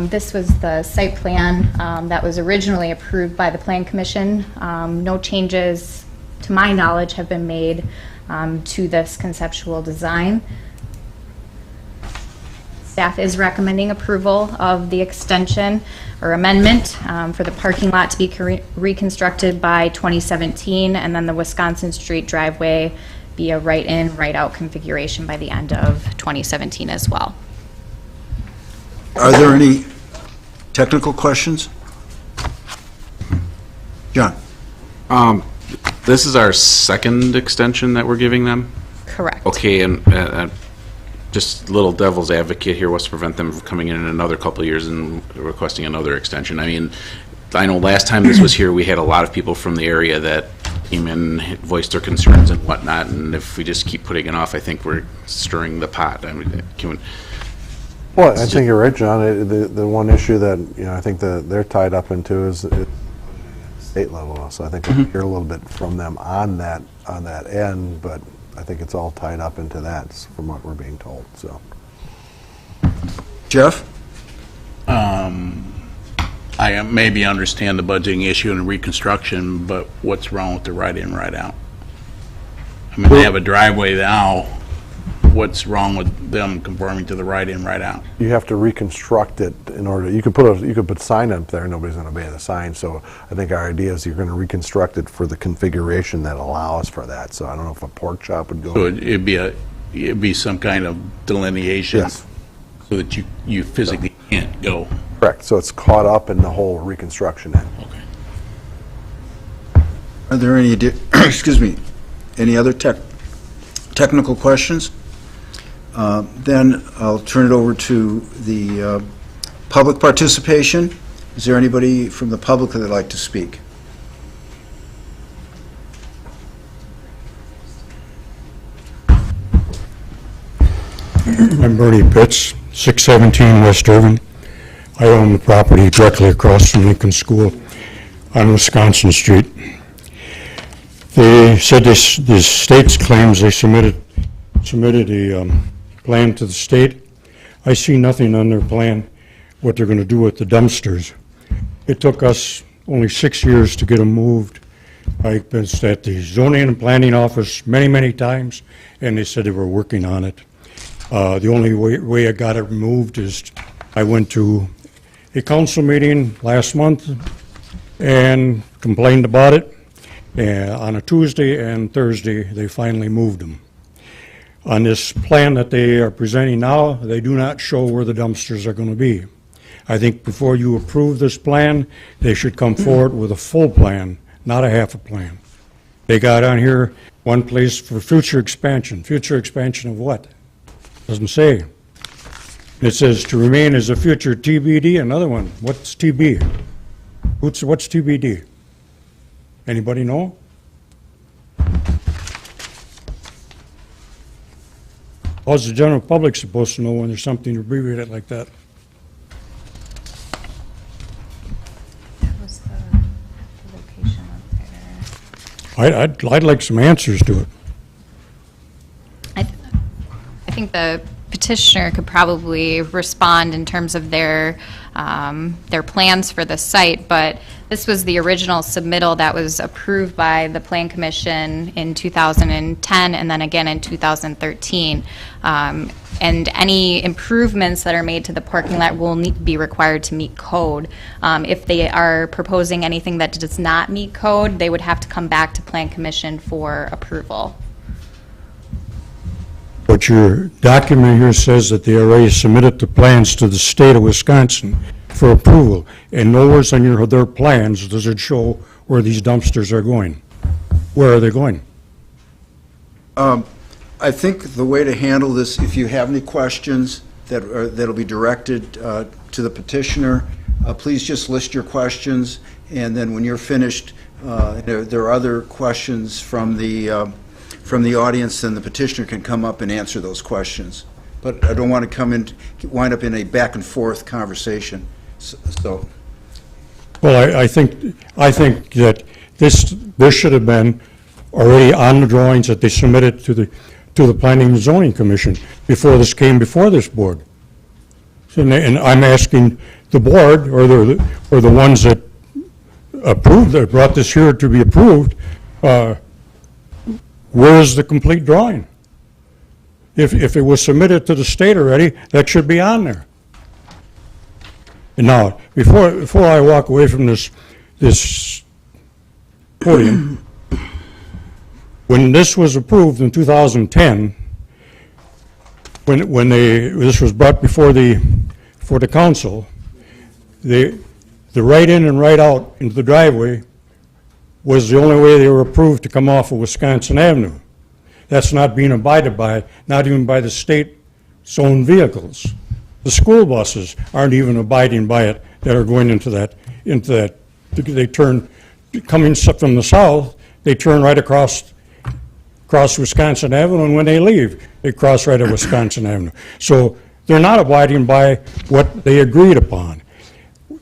This was the site plan that was originally approved by the Plan Commission. No changes, to my knowledge, have been made to this conceptual design. Staff is recommending approval of the extension or amendment for the parking lot to be reconstructed by 2017, and then the Wisconsin Street driveway be a right-in, right-out configuration by the end of 2017 as well. Are there any technical questions? John? This is our second extension that we're giving them? Correct. Okay, and just a little devil's advocate here, what's to prevent them from coming in another couple of years and requesting another extension? I mean, I know last time this was here, we had a lot of people from the area that came in, voiced their concerns and whatnot, and if we just keep putting it off, I think we're stirring the pot. I mean, Well, I think you're right, John. The one issue that, I think that they're tied up into is state level. So I think we'll hear a little bit from them on that end, but I think it's all tied up into that from what we're being told, so. Jeff? I I maybe understand the budgeting issue and reconstruction, but what's wrong with the right-in, right-out? I mean, they have a driveway now, what's wrong with them conforming to the right-in, right-out? You have to reconstruct it in order, you could put a sign up there, nobody's gonna obey the sign, so I think our idea is you're gonna reconstruct it for the configuration that allows for that, so I don't know if a pork chop would go. So it'd be some kind of delineation? Yes. So that you physically can't go? Correct, so it's caught up in the whole reconstruction end. Okay. Are there any, excuse me, any other technical questions? Then I'll turn it over to the public participation. Is there anybody from the public that would like to speak? I'm Bernie Pitts, 617 West Irvin. I own the property directly across from Lincoln School on Wisconsin Street. They said the state's claims they submitted a plan to the state. I see nothing on their plan what they're going to do with the dumpsters. It took us only 6 years to get them moved. I've been at the zoning and planning office many times, and they said they were working on it. The only way I got it removed is I went to a council meeting last month and complained about it. On a Tuesday and Thursday, they finally moved them. On this plan that they are presenting now, they do not show where the dumpsters are going to be. I think before you approve this plan, they should come forward with a full plan, not a half a plan. They got on here one place for future expansion. Future expansion of what? Doesn't say. It says to remain as a future TBD. Another one. What's TB? What's TBD? Anybody know? How's the general public supposed to know when there's something abbreviated like that? That was the location up there. I'd like some answers to it. I think the petitioner could probably respond in terms of their plans for the site, but this was the original submittal that was approved by the Plan Commission in 2010 and then again in 2013. And any improvements that are made to the parking lot will be required to meet code. If they are proposing anything that does not meet code, they would have to come back to Plan Commission for approval. But your document here says that they already submitted the plans to the state of Wisconsin for approval, and nowhere on their plans does it show where these dumpsters are going. Where are they going? I think the way to handle this, if you have any questions that'll be directed to the petitioner, please just list your questions, and then when you're finished, there are other questions from the audience, then the petitioner can come up and answer those questions. But I don't want to wind up in a back and forth conversation. So. Well, I think that this should have been already on the drawings that they submitted to the Planning and Zoning Commission before this came before this board. And I'm asking the board or the ones that approved, that brought this here to be approved, where is the complete drawing? If it was submitted to the state already, that should be on there. And now, before I walk away from this podium, when this was approved in 2010, when this was brought before the council, the right in and right out into the driveway was the only way they were approved to come off of Wisconsin Avenue. That's not being abided by, not even by the state's own vehicles. The school buses aren't even abiding by it that are going into that. They turn, coming from the south, they turn right across Wisconsin Avenue, and when they leave, they cross right at Wisconsin Avenue. So they're not abiding by what they agreed upon.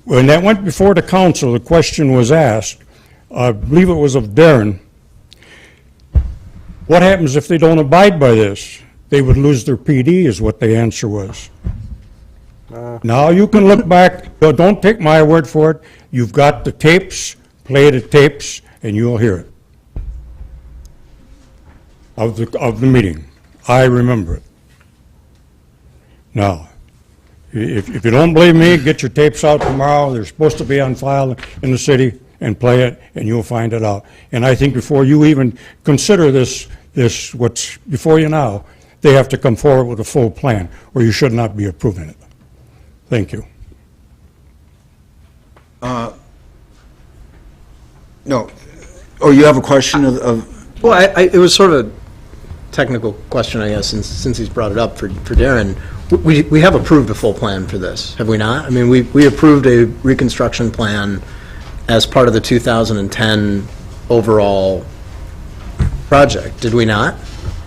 When that went before the council, the question was asked, I believe it was of Darren, what happens if they don't abide by this? They would lose their PD, is what the answer was. Now you can look back, but don't take my word for it. You've got the tapes, play the tapes, and you'll hear it. Of the meeting. I remember it. Now, if you don't believe me, get your tapes out tomorrow. They're supposed to be on file in the city, and play it, and you'll find it out. And I think before you even consider this what's before you now, they have to come forward with a full plan, or you should not be approving it. Thank you. No. Oh, you have a question of? Well, it was sort of a technical question, I guess, since he's brought it up for Darren. We have approved a full plan for this, have we not? I mean, we approved a reconstruction plan as part of the 2010 overall project, did we not?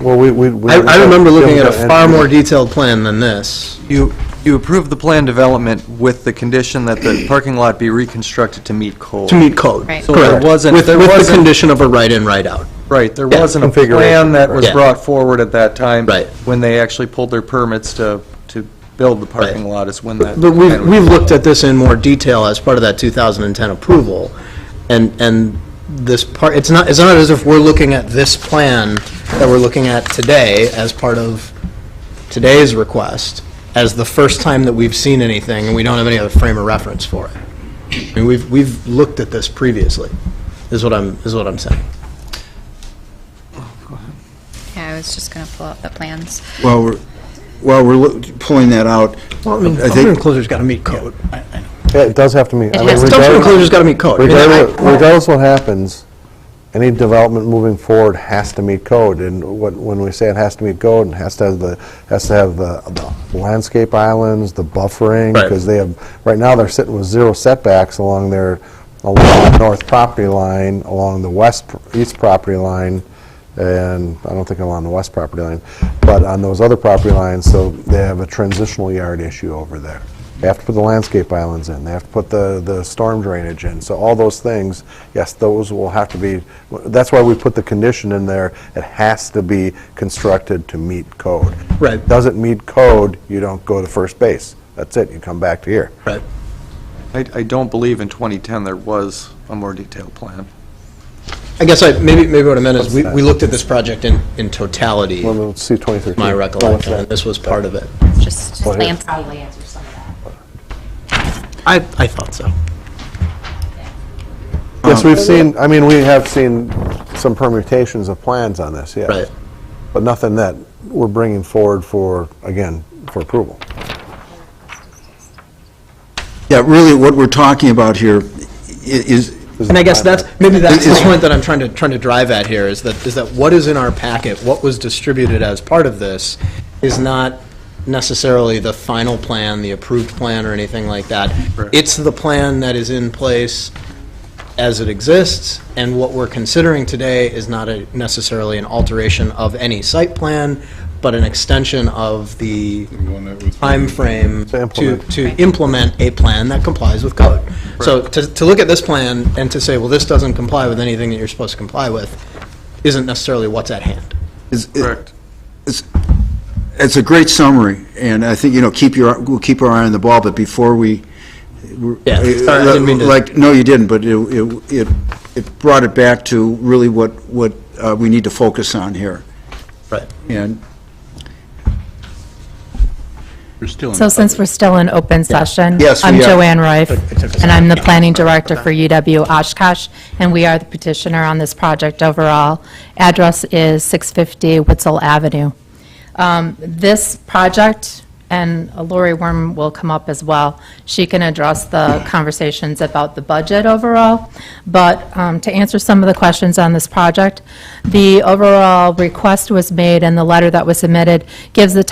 Well, I remember looking at a far more detailed plan than this. You approved the plan development with the condition that the parking lot be reconstructed to meet code. To meet code. Right. So Correct. there wasn't, With the condition of a write-in, write-out. right, there Yeah, wasn't a configuration, plan that was right. brought forward at that time. Right. When they actually pulled their permits to build the parking Right. lot is when that. But plan was- we've looked at this in more detail as part of that 2010 approval, and this part, it's not as if we're looking at this plan that we're looking at today as part of today's request, as the first time that we've seen anything, and we don't have any other frame of reference for it. I mean, we've looked at this previously, is what I'm saying. Yeah, I was just going to pull out the plans. While we're pulling that out, Well, I mean, I think- dumpster enclosure's got to meet code. Yeah, it does have to meet. I mean, Dumpster enclosure's got to meet code. I mean, Regardless of what happens, any development moving forward has to meet code. And when we say it has to meet code, it has to have the landscape islands, the buffering, Right. because right now they're sitting with zero setbacks along the north property line, along the east property line, and I don't think along the west property line, but on those other property lines, so they have a transitional yard issue over there. They have to put the landscape islands in, they have to put the storm drainage in, so all those things, yes, those will have to be, that's why we put the condition in there, it has to be constructed to meet code. Right. Doesn't meet code, you don't go to first base, that's it, you come back to here. Right. I don't believe in 2010 there was a more detailed plan. I guess maybe what I meant is, we looked at this project in totality, Well, let's see 2013. my recollection, and this was part of it. Just Well, plans probably answer some of that. I thought so. Yes, we've seen, I mean, we have seen some permutations of plans on this, yes. Right. But nothing that we're bringing forward for, again, for approval. yeah, really what we're talking about here is, And I guess that's the point that I'm trying to drive at here, is that what is in our packet, what was distributed as part of this, is not necessarily the final plan, the approved plan, or anything like that. It's the plan that is in place as it exists, and what we're considering today is not necessarily an alteration of any site plan, but an extension of the timeframe to implement a plan that complies with code. So to look at this plan and to say, well, this doesn't comply with anything that you're supposed to comply with, isn't necessarily what's at hand. Correct. it's a great summary, and I think, we'll keep our eye on the ball, but before we, Yeah, sorry, I didn't mean to- no, you didn't, but it brought it back to really what we need to focus on here. Right. And We're still in So since we're still in open session. Yes, we I'm are. Joanne Rife, and I'm the planning director for UW Oshkosh, and we are the petitioner on this project overall. Address is 650 Witzel Avenue. This project, and Lori Worm will come up as well, she can address the conversations about the budget overall, but to answer some of the questions on this project, the overall request was made, and the letter that was submitted gives the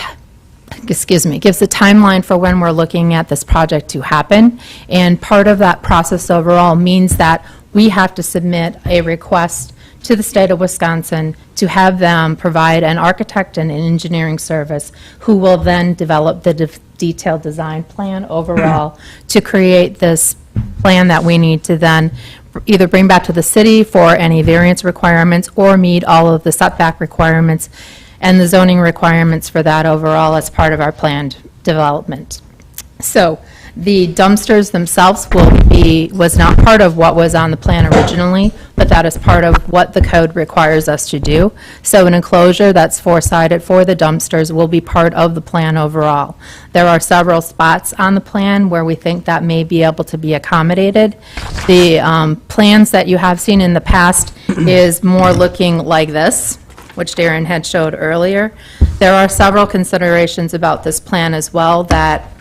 gives the timeline for when we're looking at this project to happen. And part of that process overall means that we have to submit a request to the state of Wisconsin to have them provide an architect and an engineering service who will then develop the detailed design plan overall to create this plan that we need to then either bring back to the city for any variance requirements or meet all of the setback requirements and the zoning requirements for that overall as part of our planned development. So the dumpsters themselves was not part of what was on the plan originally, but that is part of what the code requires us to do. So an enclosure that's four-sided for the dumpsters will be part of the plan overall. There are several spots on the plan where we think that may be able to be accommodated. The plans that you have seen in the past is more looking like this, which Darren had showed earlier. There are several considerations about this plan as well that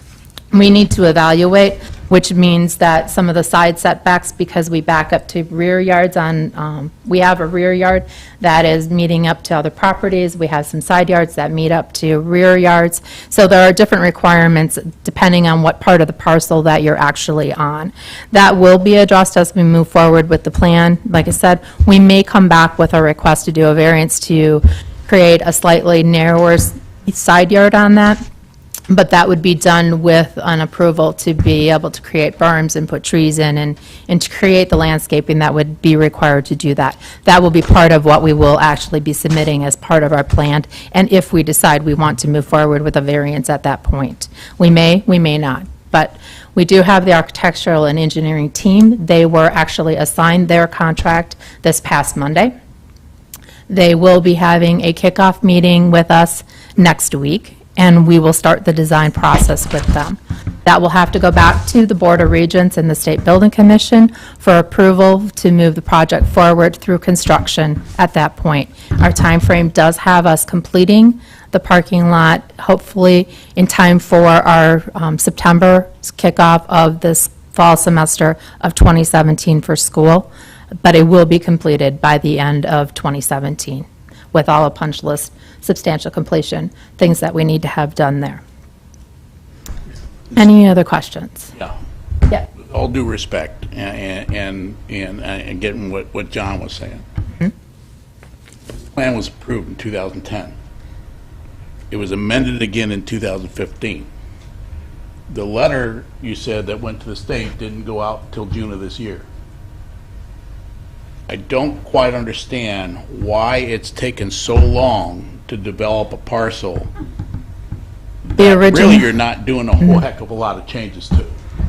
we need to evaluate, which means that some of the side setbacks, because we back up to rear yards on, we have a rear yard that is meeting up to other properties. We have some side yards that meet up to rear yards. So there are different requirements depending on what part of the parcel that you're actually on. That will be addressed as we move forward with the plan. Like I said, we may come back with a request to do a variance to create a slightly narrower side yard on that. But that would be done with an approval to be able to create berms and put trees in and to create the landscaping that would be required to do that. That will be part of what we will actually be submitting as part of our plan, and if we decide we want to move forward with a variance at that point. We may not. But we do have the architectural and engineering team. They were actually assigned their contract this past Monday. They will be having a kickoff meeting with us next week, and we will start the design process with them. That will have to go back to the Board of Regents and the State Building Commission for approval to move the project forward through construction at that point. Our time frame does have us completing the parking lot, hopefully in time for our September kickoff of this fall semester of 2017 for school, but it will be completed by the end of 2017 with all a punch list, substantial completion, things that we need to have done there. Any other questions? Yeah. Yeah. With all due respect, and getting what John was saying. The plan was approved in 2010. It was amended again in 2015. The letter you said that went to the state didn't go out until June of this year. I don't quite understand why it's taken so long to develop a parcel that really you're not doing a whole heck of a lot of changes to.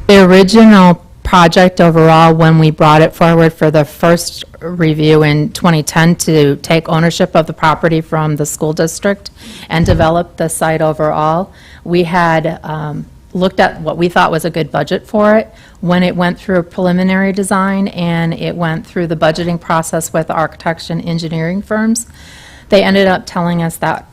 The original project overall, when we brought it forward for the first review in 2010 to take ownership of the property from the school district and develop the site overall, we had looked at what we thought was a good budget for it. When it went through a preliminary design and it went through the budgeting process with architects and engineering firms, they ended up telling us that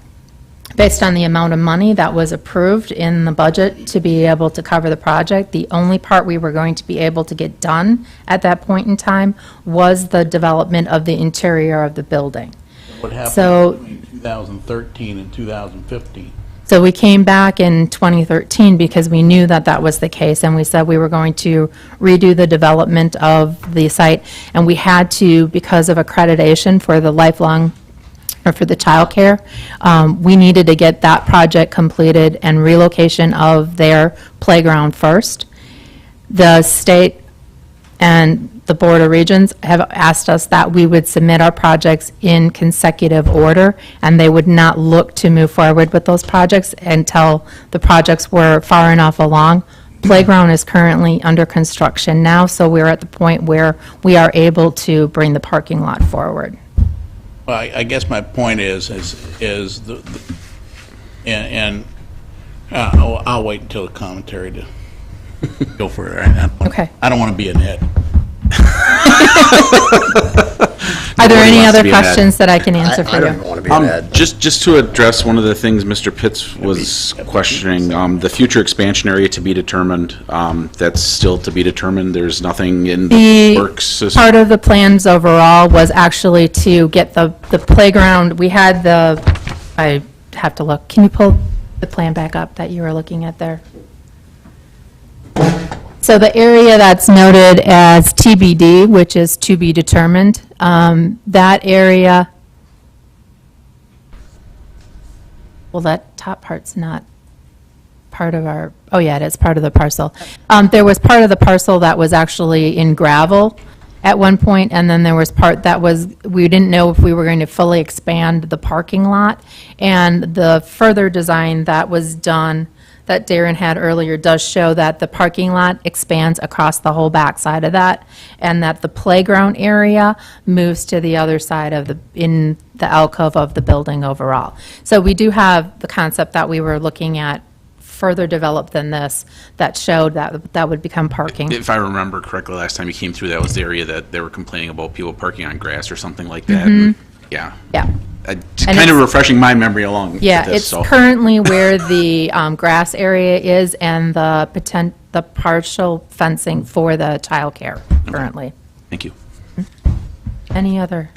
based on the amount of money that was approved in the budget to be able to cover the project, the only part we were going to be able to get done at that point in time was the development of the interior of the building. What happened between 2013 and 2015? So we came back in 2013 because we knew that that was the case, and we said we were going to redo the development of the site, and we had to, because of accreditation for the lifelong, or for the childcare, we needed to get that project completed and relocation of their playground first. The state and the Board of Regents have asked us that we would submit our projects in consecutive order, and they would not look to move forward with those projects until the projects were far enough along. Playground is currently under construction now, so we're at the point where we are able to bring the parking lot forward. Well, I guess my point is I'll wait until the commentary to go further. Okay. I don't want to be a nit. Are there any other wants to be an ad. questions that I can answer for I you? don't want to be an ad. Just to address one of the things Mr. Pitts was questioning, the future expansion area to be determined, that's still to be determined. There's nothing in the works. Part of the plans overall was actually to get the playground, we had I have to look, can you pull the plan back up that you were looking at there? So the area that's noted as TBD, which is to be determined, that area, well, that top part's not part of our, oh yeah, it is part of the parcel. There was part of the parcel that was actually in gravel at one point, and then there was part that was, we didn't know if we were going to fully expand the parking lot. And the further design that was done, that Darren had earlier does show that the parking lot expands across the whole backside of that, and that the playground area moves to the other side of in the alcove of the building overall. So we do have the concept that we were looking at further developed than this, that showed that would become parking. If I remember correctly, last time you came through, that was the area that they were complaining about people parking on grass or something like that. Yeah. Yeah. Just kind of refreshing my memory along with Yeah, this, it's so. currently where the grass area is and the partial fencing for the childcare currently. Thank you. Any other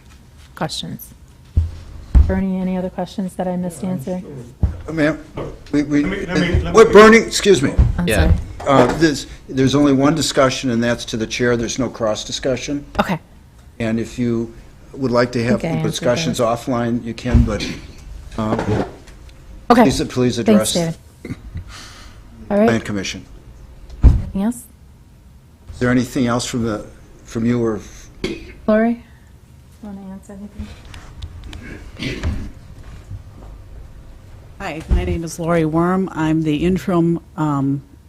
questions? Bernie, any other questions that I missed answering? Ma'am, let me- wait, Bernie, excuse me. I'm Yeah. sorry. There's only one discussion, and that's to the chair. There's no cross-discussion. Okay. And if you would like to have Okay, I answered discussions offline, you can, but Okay. please address Thanks, the David. All right. Plan Commission. Anything else? Is there anything else from you or? Lori? Want to answer anything? Hi, my name is Lori Worm. I'm the interim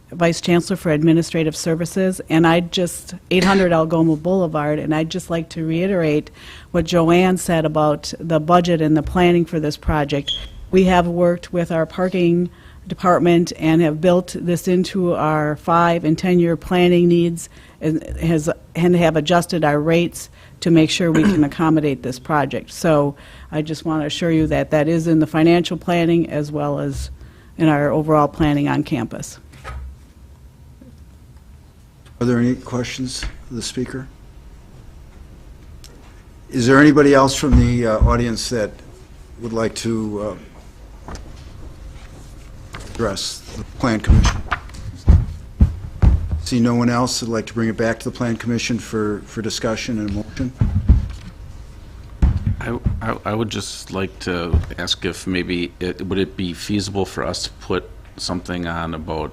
Vice Chancellor for Administrative Services, and 800 Algoma Boulevard, and I'd just like to reiterate what Joanne said about the budget and the planning for this project. We have worked with our parking department and have built this into our 5- and 10-year planning needs and have adjusted our rates to make sure we can accommodate this project. So I just want to assure you that that is in the financial planning as well as in our overall planning on campus. Are there any questions of the speaker? Is there anybody else from the audience that would like to address the Plan Commission? See no one else, I'd like to bring it back to the Plan Commission for discussion and a motion. I would just like to ask if maybe, would it be feasible for us to put something on about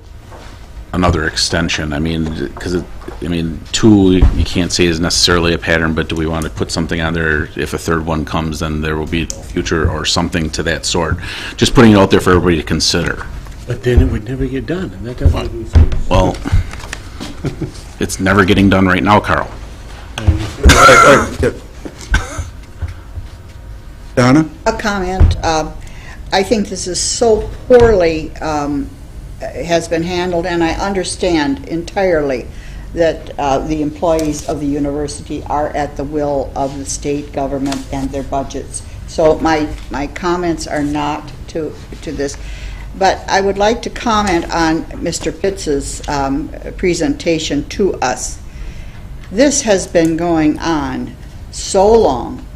another extension? I mean, because, 2, you can't say is necessarily a pattern, but do we want to put something on there? If a third one comes, then there will be future or something to that sort. Just putting it out there for everybody to consider. But then it would never get done, and that doesn't make any sense. Well, it's never getting done right now, Carl. Donna? A comment. I think this is so poorly has been handled, and I understand entirely that the employees of the university are at the will of the state government and their budgets. So my comments are not to this. But I would like to comment on Mr. Pitts's presentation to us. This has been going on so long,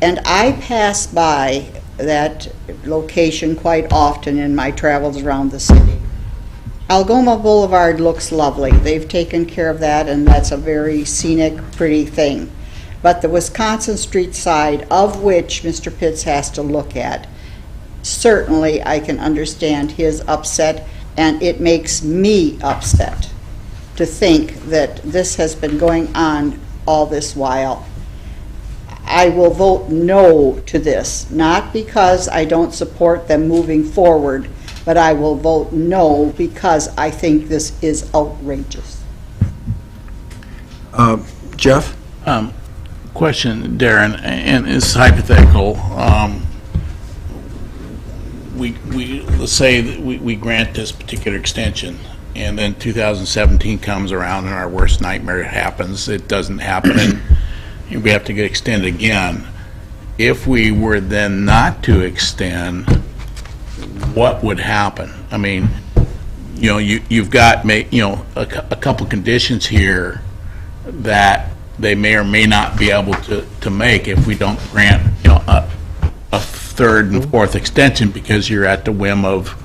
and I pass by that location quite often in my travels around the city. Algoma Boulevard looks lovely. They've taken care of that, and that's a very scenic, pretty thing. But the Wisconsin Street side, of which Mr. Pitts has to look at, certainly I can understand his upset, and it makes me upset to think that this has been going on all this while. I will vote no to this, not because I don't support them moving forward, but I will vote no because I think this is outrageous. Jeff? Question, Darren, and it's hypothetical. Let's say that we grant this particular extension, and then 2017 comes around and our worst nightmare happens. It doesn't happen, and we have to get extended again. If we were then not to extend, what would happen? I mean, you've got a couple conditions here that they may or may not be able to make if we don't grant a third and fourth extension, because you're at the whim of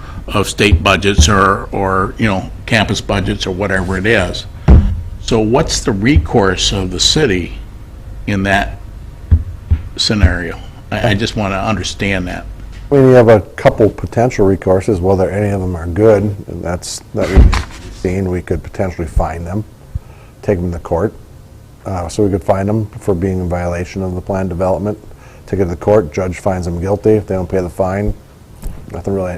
state budgets or campus budgets or whatever it is. So what's the recourse of the city in that scenario? I just want to understand that. Well, you have a couple potential recourses, whether any of them are good, and that we've seen. We could potentially fine them, take them to court. So we could fine them for being in violation of the plan development, take it to the court, judge finds them guilty. If they don't pay the fine, nothing really,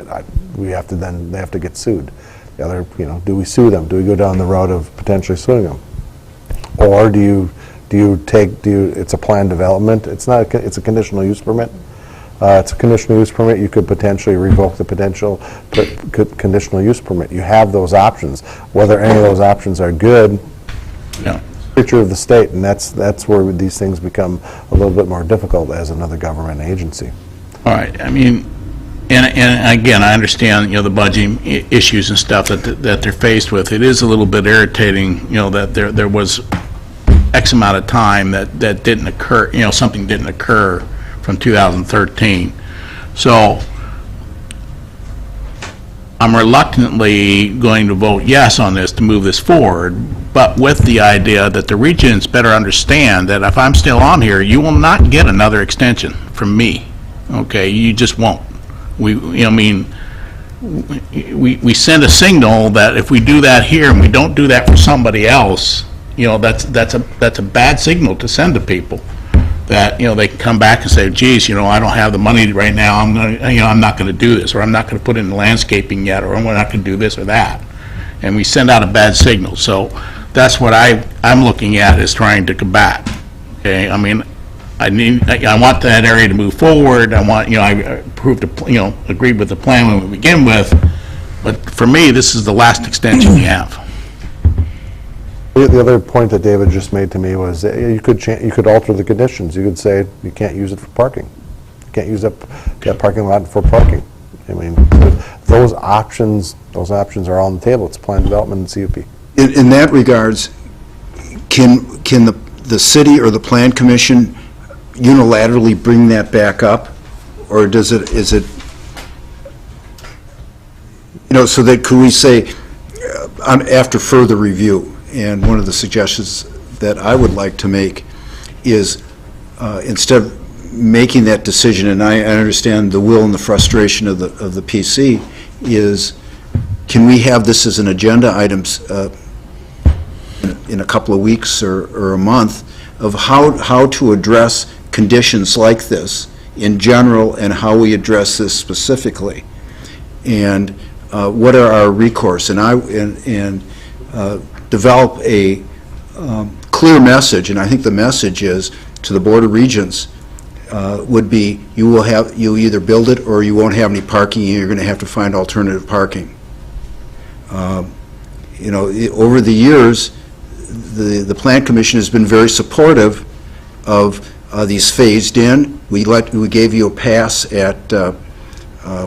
we have to then, they have to get sued. The other, do we sue them? Do we go down the road of potentially suing them? Or it's a planned development, it's not, it's a conditional use permit. It's a conditional use permit, you could potentially revoke the conditional use permit. You have those options. Whether any of those options are good, picture of the state, and that's where these things become a little bit more difficult as another government agency. All right, I mean, and again, I understand, the budgeting issues and stuff that they're faced with. It is a little bit irritating, that there was X amount of time that didn't occur, something didn't occur from 2013. So I'm reluctantly going to vote yes on this to move this forward, but with the idea that the regents better understand that if I'm still on here, you will not get another extension from me. Okay, you just won't. We send a signal that if we do that here and we don't do that for somebody else, that's a bad signal to send to people. That they can come back and say, geez, I don't have the money right now. I'm not going to do this, or I'm not going to put in landscaping yet, or I'm not going to do this or that, and we send out a bad signal. So that's what I'm looking at is trying to combat. Okay, I mean, I want that area to move forward. I want I approved agreed with the plan when we begin with, but for me, this is the last extension you have. The other point that David just made to me was that you could alter the conditions. You could say you can't use it for parking. You can't use that parking lot for parking. I mean, those options are all on the table. It's planned development and CUP. In that regards, can the city or the plan commission unilaterally bring that back up, or is it so that could we say after further review? And one of the suggestions that I would like to make is instead of making that decision, and I understand the will and the frustration of the PC, is can we have this as an agenda item in a couple of weeks or a month of how to address conditions like this in general and how we address this specifically, and what are our recourse, and develop a clear message. And I think the message is to the Board of Regents would be you either build it or you won't have any parking, and you're going to have to find alternative parking. Over the years, the Plan Commission has been very supportive of these phased in. We gave you a pass at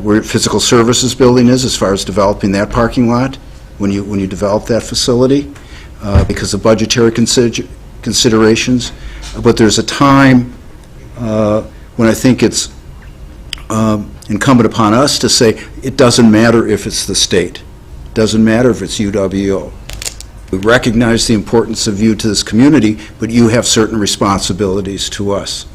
where Physical Services Building is as far as developing that parking lot when you develop that facility because of budgetary considerations. But there's a time when I think it's incumbent upon us to say it doesn't matter if it's the state. It doesn't matter if it's UWO. We recognize the importance of you to this community, but you have certain responsibilities to us.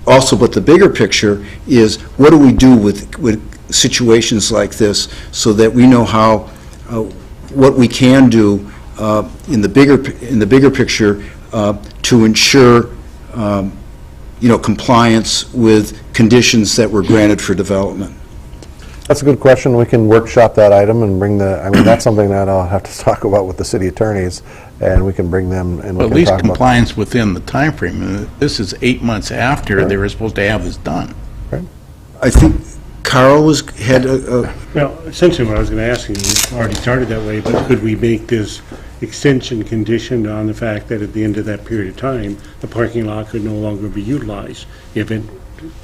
Also, but the bigger picture is what do we do with situations like this so that we know how what we can do in the bigger picture to ensure compliance with conditions that were granted for development. That's a good question. We can workshop that item and bring that's something that I'll have to talk about with the city attorneys, and we can bring them and we at can least talk compliance within the time frame. This is 8 months after they were supposed to have this done. Right. I think Carl had Well, essentially what I was going to ask you, you already started that way, but could we make this extension conditioned on the fact that at the end of that period of time, the parking lot could no longer be utilized if it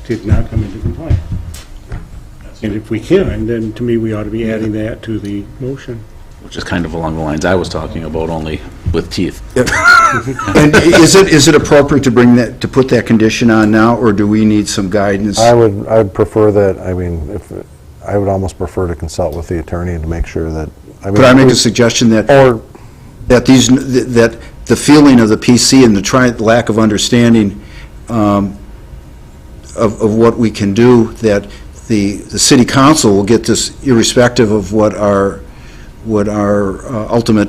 did not come into compliance? And if we can, then to me, we ought to be adding that to the motion. Which is kind of along the lines I was talking about, only with teeth. And is it appropriate to put that condition on now, or do we need some guidance? I would prefer that. I would almost prefer to consult with the attorney to make sure that. Could I make a suggestion that that the feeling of the PC and the lack of understanding of what we can do, that the city council will get this irrespective of what our ultimate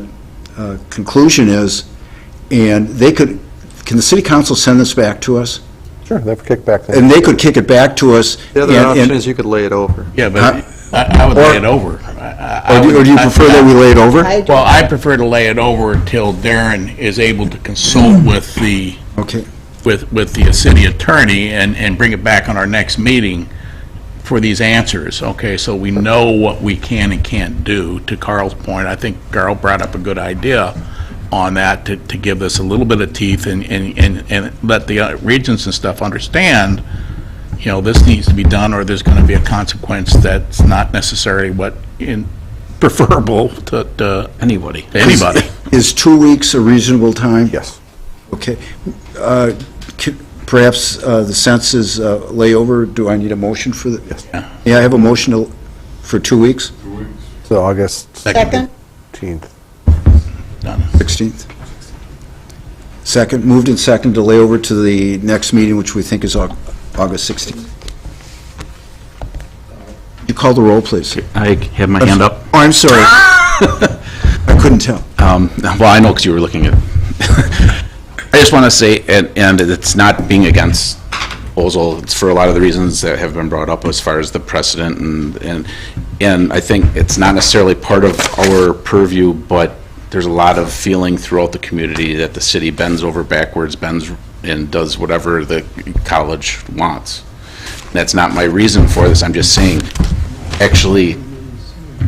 conclusion is, and can the city council send this back to us Sure, they've kicked back. And they could kick it back to us. The other and- option and- is you could lay it over. Yeah, but I would lay it over. Or do you prefer that we lay it over? I do. Well, I prefer to lay it over until Darren is able to consult with the, Okay. with the city attorney and bring it back on our next meeting for these answers, okay? So we know what we can and can't do. To Carl's point, I think Carl brought up a good idea on that, to give us a little bit of teeth and let the regents and stuff understand, you know, this needs to be done, or there's going to be a consequence that's not necessarily preferable to Anybody. anybody. Is 2 weeks a reasonable time? Yes. Okay. Perhaps the sense is lay over. Do I need a motion for that? Yes. Yeah, I have a motion for 2 weeks? So August Second? 18th. Done. 16th? Second, moved and second to lay over to the next meeting, which we think is August 16th. You call the roll, please. I have my hand up. Oh, I'm sorry. I couldn't tell. Well, I know because you were looking at, I just want to say, and it's not being against proposal, it's for a lot of the reasons that have been brought up as far as the precedent, and I think it's not necessarily part of our purview, but there's a lot of feeling throughout the community that the city bends over backwards, bends and does whatever the college wants. That's not my reason for this. I'm just saying, actually,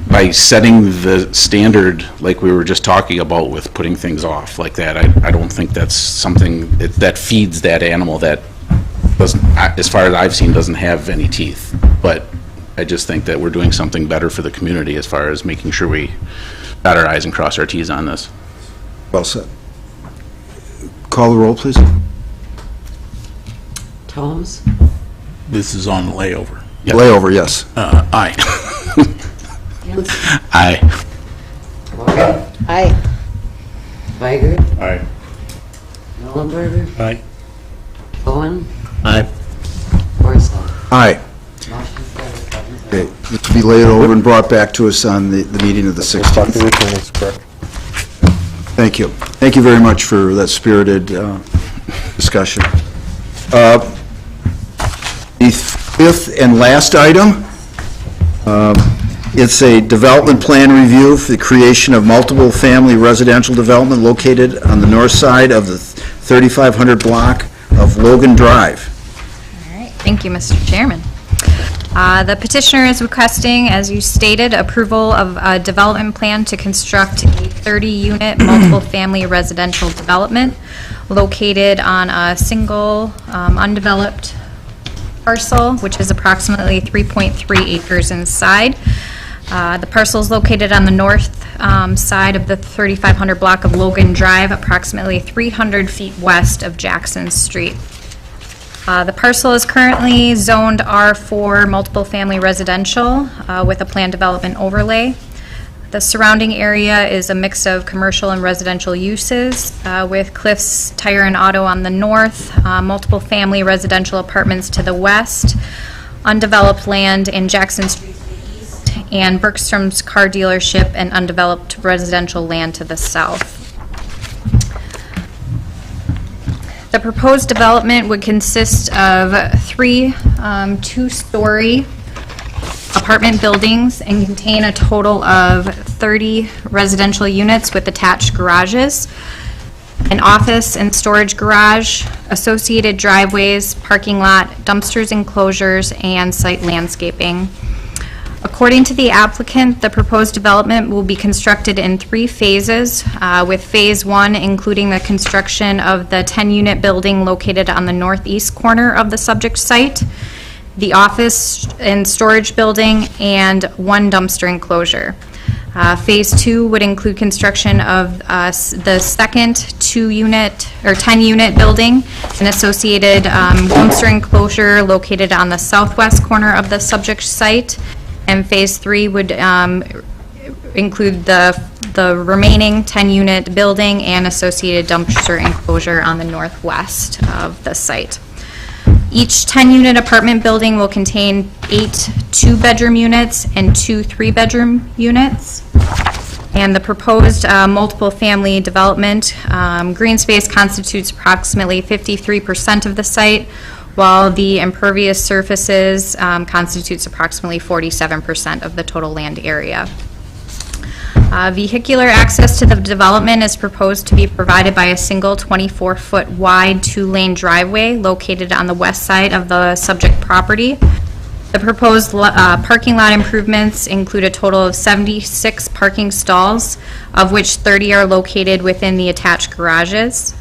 by setting the standard like we were just talking about with putting things off like that, I don't think that's something that feeds that animal that doesn't, as far as I've seen, doesn't have any teeth. But I just think that we're doing something better for the community as far as making sure we dot our i's and cross our t's on this. Well said. Call the roll, please. Tomes? This is on layover. Yep. Layover, yes. Aye. Hanson? Aye. Morgan? Aye. Weigert? Aye. Nolenberger? Aye. Bowen? Aye. Forsyth? Aye. Motion carried 7-0. Okay, this will be laid over and brought back to us on the meeting of the Talk to 16th. the attorneys, correct? Thank you. Thank you very much for that spirited discussion. The fifth and last item, it's a development plan review for the creation of multiple family residential development located on the north side of the 3500 block of Logan Drive. All right, thank you, Mr. Chairman. The petitioner is requesting, as you stated, approval of a development plan to construct a 30-unit multiple-family residential development located on a single undeveloped parcel, which is approximately 3.3 acres inside. The parcel is located on the north side of the 3500 block of Logan Drive, approximately 300 feet west of Jackson Street. The parcel is currently zoned R4 multiple family residential with a planned development overlay. The surrounding area is a mix of commercial and residential uses with Cliff's Tire and Auto on the north, multiple family residential apartments to the west, undeveloped land in Jackson Street to the east, and Bergstrom's car dealership and undeveloped residential land to the south. The proposed development would consist of three two-story apartment buildings and contain a total of 30 residential units with attached garages, an office and storage garage, associated driveways, parking lot, dumpsters, enclosures, and site landscaping. According to the applicant, the proposed development will be constructed in 3 phases, with Phase 1 including the construction of the 10-unit building located on the northeast corner of the subject site, the office and storage building, and 1 dumpster enclosure. Phase 2 would include construction of the second 2-unit or 10-unit building, an associated dumpster enclosure located on the southwest corner of the subject site, and Phase 3 would include the remaining 10-unit building and associated dumpster enclosure on the northwest of the site. Each 10-unit apartment building will contain 8 2-bedroom units and 2 3-bedroom units. And the proposed multiple-family development, green space constitutes approximately 53% of the site, while the impervious surfaces constitutes approximately 47% of the total land area. Vehicular access to the development is proposed to be provided by a single 24-foot wide 2-lane driveway located on the west side of the subject property. The proposed parking lot improvements include a total of 76 parking stalls, of which 30 are located within the attached garages.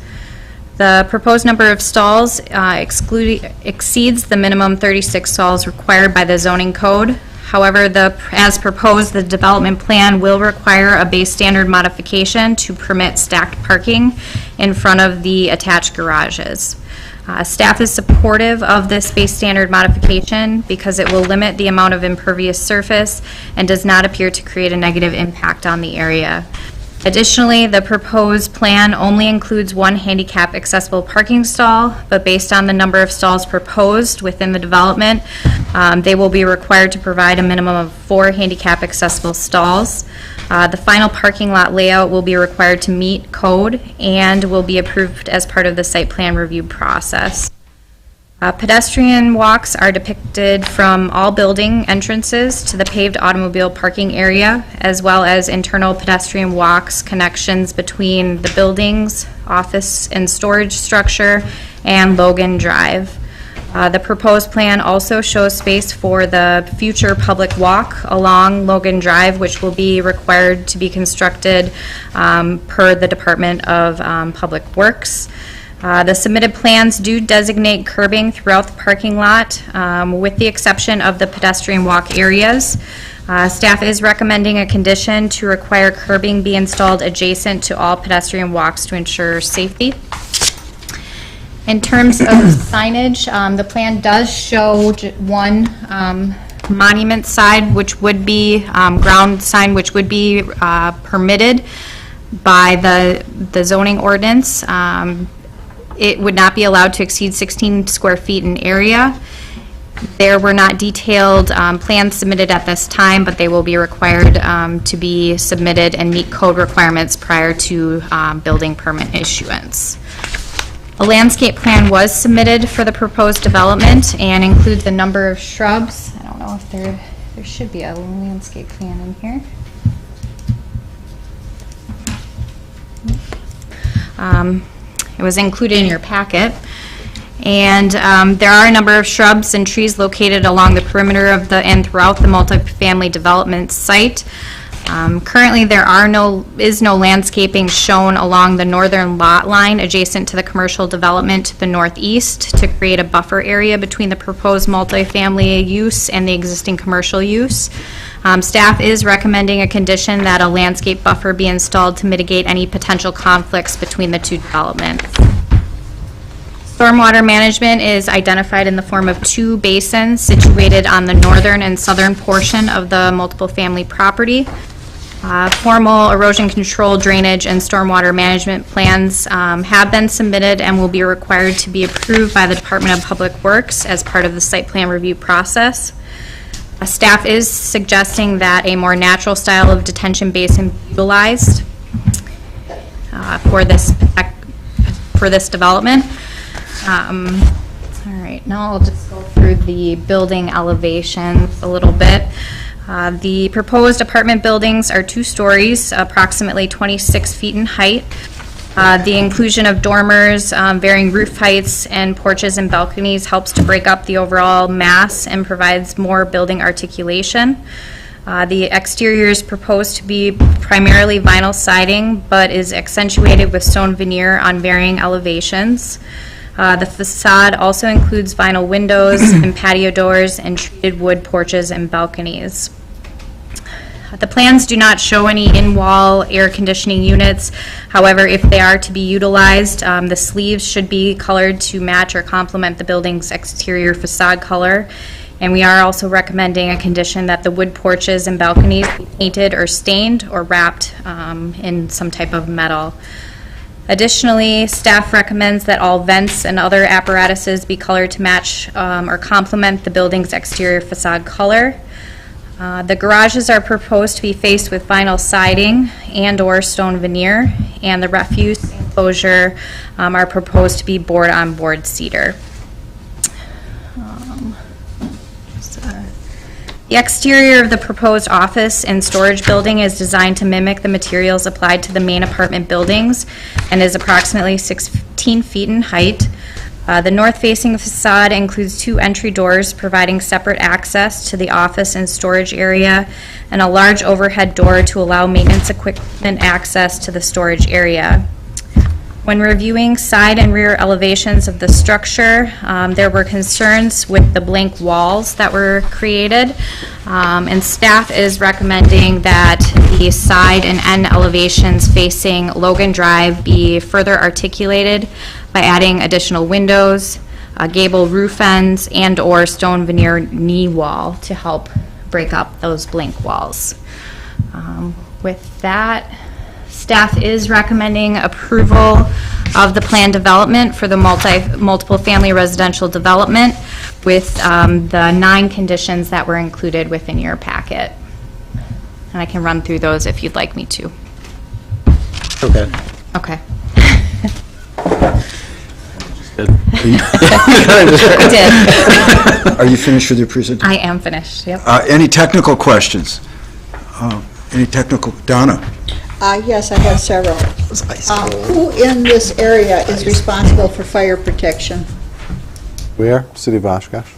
The proposed number of stalls exceeds the minimum 36 stalls required by the zoning code. However, as proposed, the development plan will require a base standard modification to permit stacked parking in front of the attached garages. Staff is supportive of this base standard modification because it will limit the amount of impervious surface and does not appear to create a negative impact on the area. Additionally, the proposed plan only includes 1 handicap accessible parking stall, but based on the number of stalls proposed within the development, they will be required to provide a minimum of 4 handicap accessible stalls. The final parking lot layout will be required to meet code and will be approved as part of the site plan review process. Pedestrian walks are depicted from all building entrances to the paved automobile parking area, as well as internal pedestrian walks, connections between the buildings, office and storage structure, and Logan Drive. The proposed plan also shows space for the future public walk along Logan Drive, which will be required to be constructed per the Department of Public Works. The submitted plans do designate curbing throughout the parking lot, with the exception of the pedestrian walk areas. Staff is recommending a condition to require curbing be installed adjacent to all pedestrian walks to ensure safety. In terms of signage, the plan does show one monument sign, which would be, ground sign, which would be permitted by the zoning ordinance. It would not be allowed to exceed 16 square feet in area. There were not detailed plans submitted at this time, but they will be required to be submitted and meet code requirements prior to building permit issuance. A landscape plan was submitted for the proposed development and includes a number of shrubs. I don't know if there should be a landscape plan in here. It was included in your packet. And there are a number of shrubs and trees located along the perimeter of and throughout the multifamily development site. Currently, there is no landscaping shown along the northern lot line adjacent to the commercial development to the northeast to create a buffer area between the proposed multifamily use and the existing commercial use. Staff is recommending a condition that a landscape buffer be installed to mitigate any potential conflicts between the two developments. Stormwater management is identified in the form of 2 basins situated on the northern and southern portion of the multiple family property. Formal erosion control, drainage, and stormwater management plans have been submitted and will be required to be approved by the Department of Public Works as part of the site plan review process. Staff is suggesting that a more natural style of detention basin be utilized for this development. All right, now I'll just go through the building elevations a little bit. The proposed apartment buildings are 2 stories, approximately 26 feet in height. The inclusion of dormers, varying roof heights, and porches and balconies helps to break up the overall mass and provides more building articulation. The exterior is proposed to be primarily vinyl siding, but is accentuated with stone veneer on varying elevations. The facade also includes vinyl windows and patio doors and treated wood porches and balconies. The plans do not show any in-wall air conditioning units. However, if they are to be utilized, the sleeves should be colored to match or complement the building's exterior facade color. And we are also recommending a condition that the wood porches and balconies be painted or stained or wrapped in some type of metal. Additionally, staff recommends that all vents and other apparatuses be colored to match or complement the building's exterior facade color. The garages are proposed to be faced with vinyl siding and/or stone veneer, and the refuse enclosure are proposed to be board-on-board cedar. The exterior of the proposed office and storage building is designed to mimic the materials applied to the main apartment buildings and is approximately 16 feet in height. The north-facing facade includes 2 entry doors providing separate access to the office and storage area, and a large overhead door to allow maintenance equipment access to the storage area. When reviewing side and rear elevations of the structure, there were concerns with the blank walls that were created, and staff is recommending that the side and end elevations facing Logan Drive be further articulated by adding additional windows, gable roof ends, and/or stone veneer knee wall to help break up those blank walls. With that, staff is recommending approval of the plan development for the multiple family residential development with the 9 conditions that were included within your packet. And I can run through those if you'd like me to. Okay. Okay. I did. Are you finished with your presentation? I am finished, yep. Any technical questions? Any technical, Donna? Yes, I have several. Who in this area is responsible for fire protection? We are, City of Oshkosh.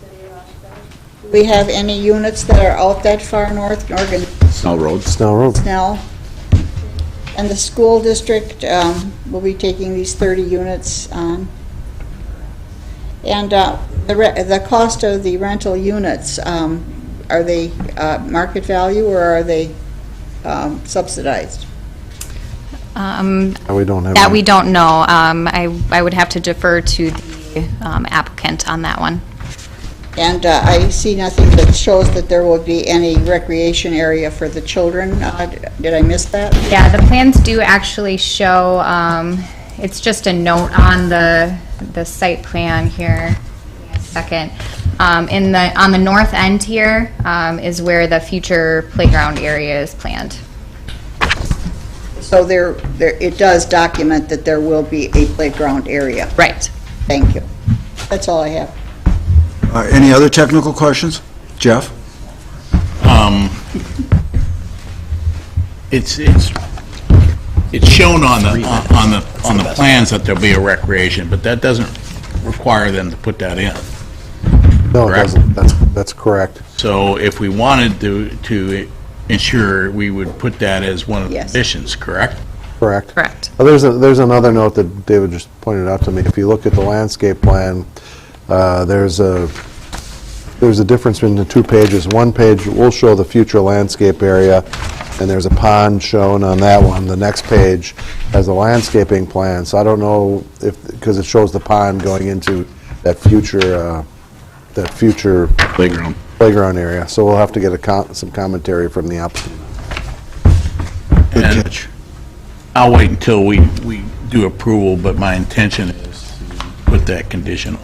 Do we have any units that are out that far north, Oregon? Snell Road. Snell Road. Snell? And the school district will be taking these 30 units on? And the cost of the rental units, are they market value or are they subsidized? We don't have That any. we don't know. I would have to defer to the applicant on that one. And I see nothing that shows that there will be any recreation area for the children. Did I miss that? Yeah, the plans do actually show, it's just a note on the site plan here. Give me a second. On the north end here is where the future playground area is planned. So it does document that there will be a playground area. Right. Thank you. That's all I have. Any other technical questions? Jeff? It's shown on the plans that there'll be a recreation, but that doesn't require them to put that in. No, it Correct? doesn't. That's correct. So if we wanted to ensure, we would put that as one of the conditions, correct? Correct. Correct. There's another note that David just pointed out to me. If you look at the landscape plan, there's a difference between the 2 pages. One page will show the future landscape area, and there's a pond shown on that one. The next page has a landscaping plan. So I don't know if, because it shows the pond going into that future playground area. So we'll have to get some commentary from the applicant. Good And catch. I'll wait until we do approval, but my intention is to put that condition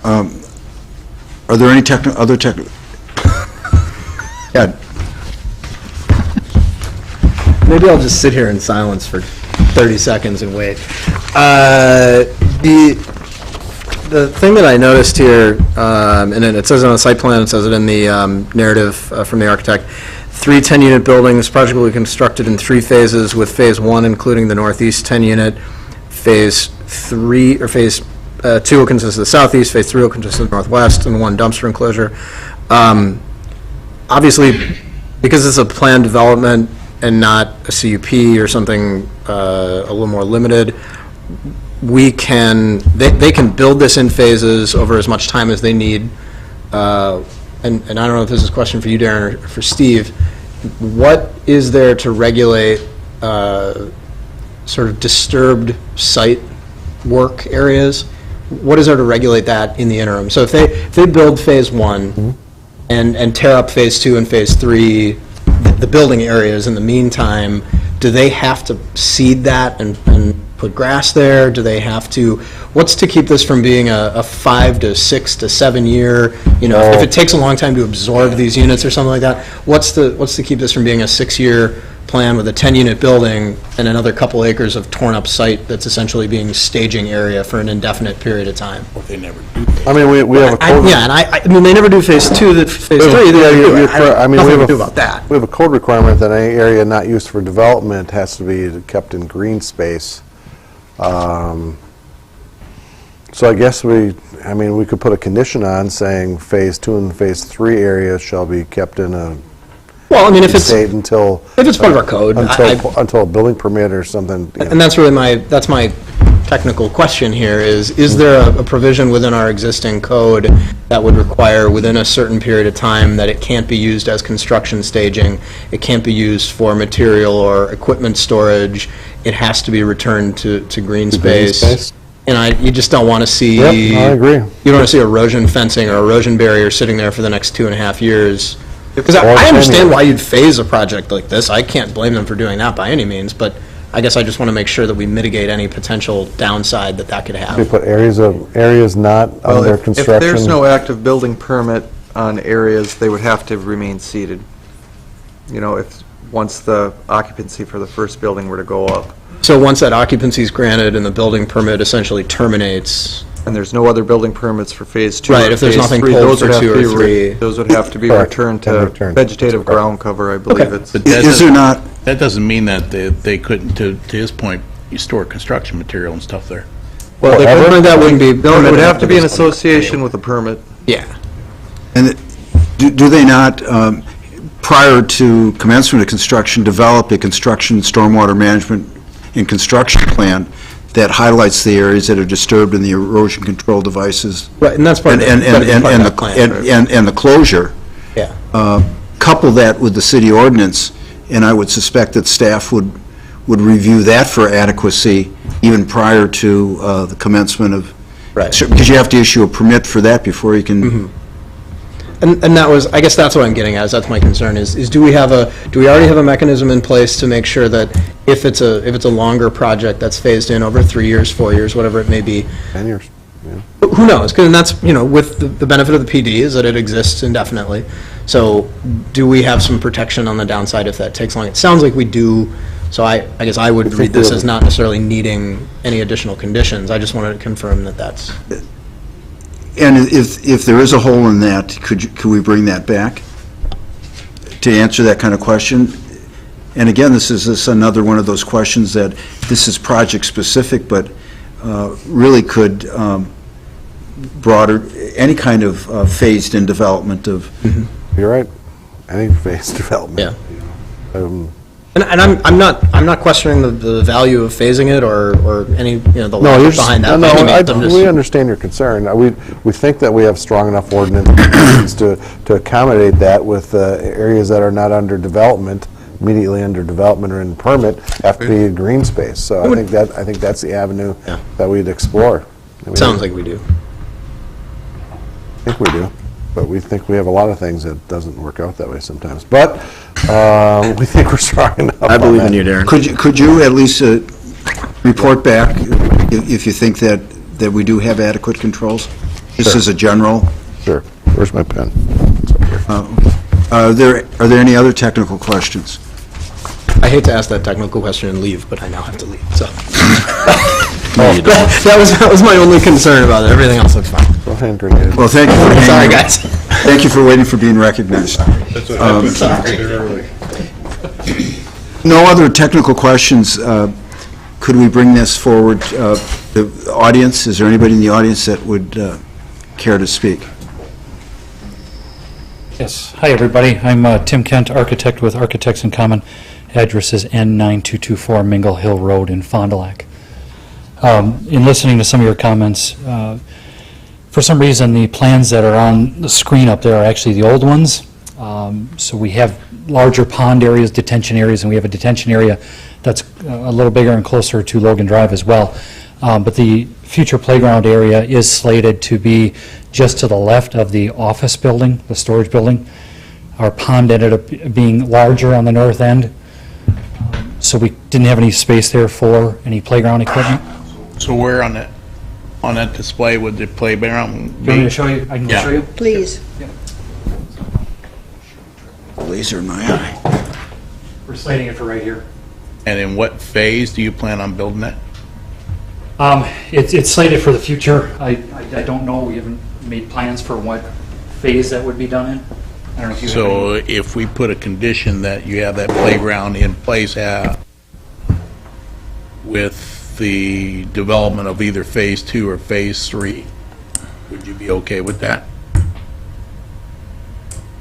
on. Are there any other technical? Yeah. Maybe I'll just sit here in silence for 30 seconds and wait. The thing that I noticed here, and then it says it on the site plan, it says it in the narrative from the architect, 3 10-unit buildings, project will be constructed in 3 phases, with phase 1 including the northeast 10-unit, phase 2 will consist of the southeast, phase 3 will consist of the northwest, and 1 dumpster enclosure. Obviously, because it's a planned development and not a CUP or something a little more limited, they can build this in phases over as much time as they need. And I don't know if this is a question for you, Darren, or for Steve. What is there to regulate sort of disturbed site work areas? What is there to regulate that in the interim? So if they build phase 1 and tear up phase 2 and phase 3, the building areas in the meantime, do they have to seed that and put grass there? Do they have to, what's to keep this from being a 5 to 6 to 7 year, if it takes a long time to absorb these units or something like that, what's to keep this from being a 6-year plan with a 10-unit building and another couple acres of torn-up site that's essentially being staging area for an indefinite period of time? Well, they never do. I mean, we have a code. Yeah, and I mean, they never do phase 2, phase 3, you're correct. I mean, nothing we to have do about that. We have a code requirement that any area not used for development has to be kept in green space. So I guess we could put a condition on saying phase 2 and phase 3 areas shall be kept in a Well, I mean, if it's state until part of our code, until a building permit or something. And that's really my technical question here is there a provision within our existing code that would require within a certain period of time that it can't be used as construction staging, it can't be used for material or equipment storage, it has to be returned to green space? And you just don't want to see. Yep, I agree. You don't want to see erosion fencing or erosion barrier sitting there for the next 2.5 years. Because I understand why you'd phase a project like this. I can't blame them for doing that by any means, but I guess I just want to make sure that we mitigate any potential downside that could have. We put areas not under construction. If there's no active building permit on areas, they would have to remain seated. Once the occupancy for the first building were to go up. So once that occupancy is granted and the building permit essentially terminates. And there's no other building permits for phase 2. Right, if there's nothing pulled for 2 or 3. Those would have to be returned to vegetative ground cover, I believe it's. But Is there not? That doesn't mean that they couldn't, to his point, you store construction material and stuff there. Well, that wouldn't be. No, it would have to be an association with a permit. Yeah. And do they not, prior to commencement of construction, develop a construction stormwater management and construction plan that highlights the areas that are disturbed in the erosion control devices? Right, and that's part of the plan. And the closure. Yeah. Couple that with the city ordinance, and I would suspect that staff would review that for adequacy even prior to the commencement of. Right. Because you have to issue a permit for that before you can. Mm-hmm. And that was, I guess that's what I'm getting at, that's my concern, is do we already have a mechanism in place to make sure that if it's a longer project that's phased in over 3 years, 4 years, whatever it may be? 10 years, yeah. Who knows, because that's, with the benefit of the PD is that it exists indefinitely. So do we have some protection on the downside if that takes long? It sounds like we do, so I guess I would read this as not necessarily needing any additional conditions. I just wanted to confirm that that's. And if there is a hole in that, could we bring that back to answer that kind of question? And again, this is another one of those questions that this is project-specific, but really could broader, any kind of phased-in development of. Mm-hmm. You're right. Any phased development. Yeah. And I'm not questioning the value of phasing it or any, the logic behind that. We understand your concern. We think that we have strong enough ordinance to accommodate that with areas that are not under development, immediately under development or in permit, have to be green space. So I think that's the avenue that we'd explore. Sounds like we do. I think we do. But we think we have a lot of things that doesn't work out that way sometimes. But we think we're strong enough. I believe in you, Darren. Could you at least report back if you think that we do have adequate controls? Just as a general? Sure. Where's my pen? Are there any other technical questions? I hate to ask that technical question and leave, but I now have to leave, so. That was my only concern about it. Everything else looks fine. Well, thank you for hanging. Sorry, guys. Thank you for waiting for being recognized. That's what happens early. No other technical questions. Could we bring this forward? The audience, is there anybody in the audience that would care to speak? Yes. Hi, everybody. I'm Tim Kent, architect with Architects in Common. Address is N9224 Mingle Hill Road in Fond du Lac. In listening to some of your comments, for some reason the plans that are on the screen up there are actually the old ones. So we have larger pond areas, detention areas, and we have a detention area that's a little bigger and closer to Logan Drive as well. But the future playground area is slated to be just to the left of the office building, the storage building. Our pond ended up being larger on the north end. So we didn't have any space there for any playground equipment. So where on that display would the playground Do you want me be? to show you? I can Yeah. show you. Please. Laser in my eye. We're slating it for right here. And in what phase do you plan on building that? It's slated for the future. I don't know, we haven't made plans for what phase that would be done in. I don't know if you have So any. if we put a condition that you have that playground in place with the development of either phase 2 or phase 3, would you be okay with that?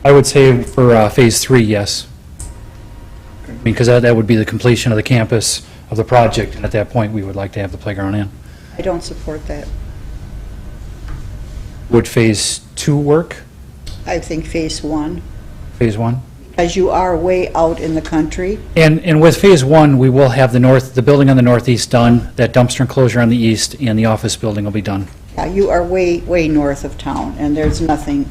I would say for phase 3, yes. Because that would be the completion of the campus of the project, and at that point, we would like to have the playground in. I don't support that. Would phase 2 work? I think phase 1, Phase 1? as you are way out in the country. And with phase 1, we will have the building on the northeast done, that dumpster enclosure on the east, and the office building will be done. Yeah, you are way, way north of town, and there's nothing,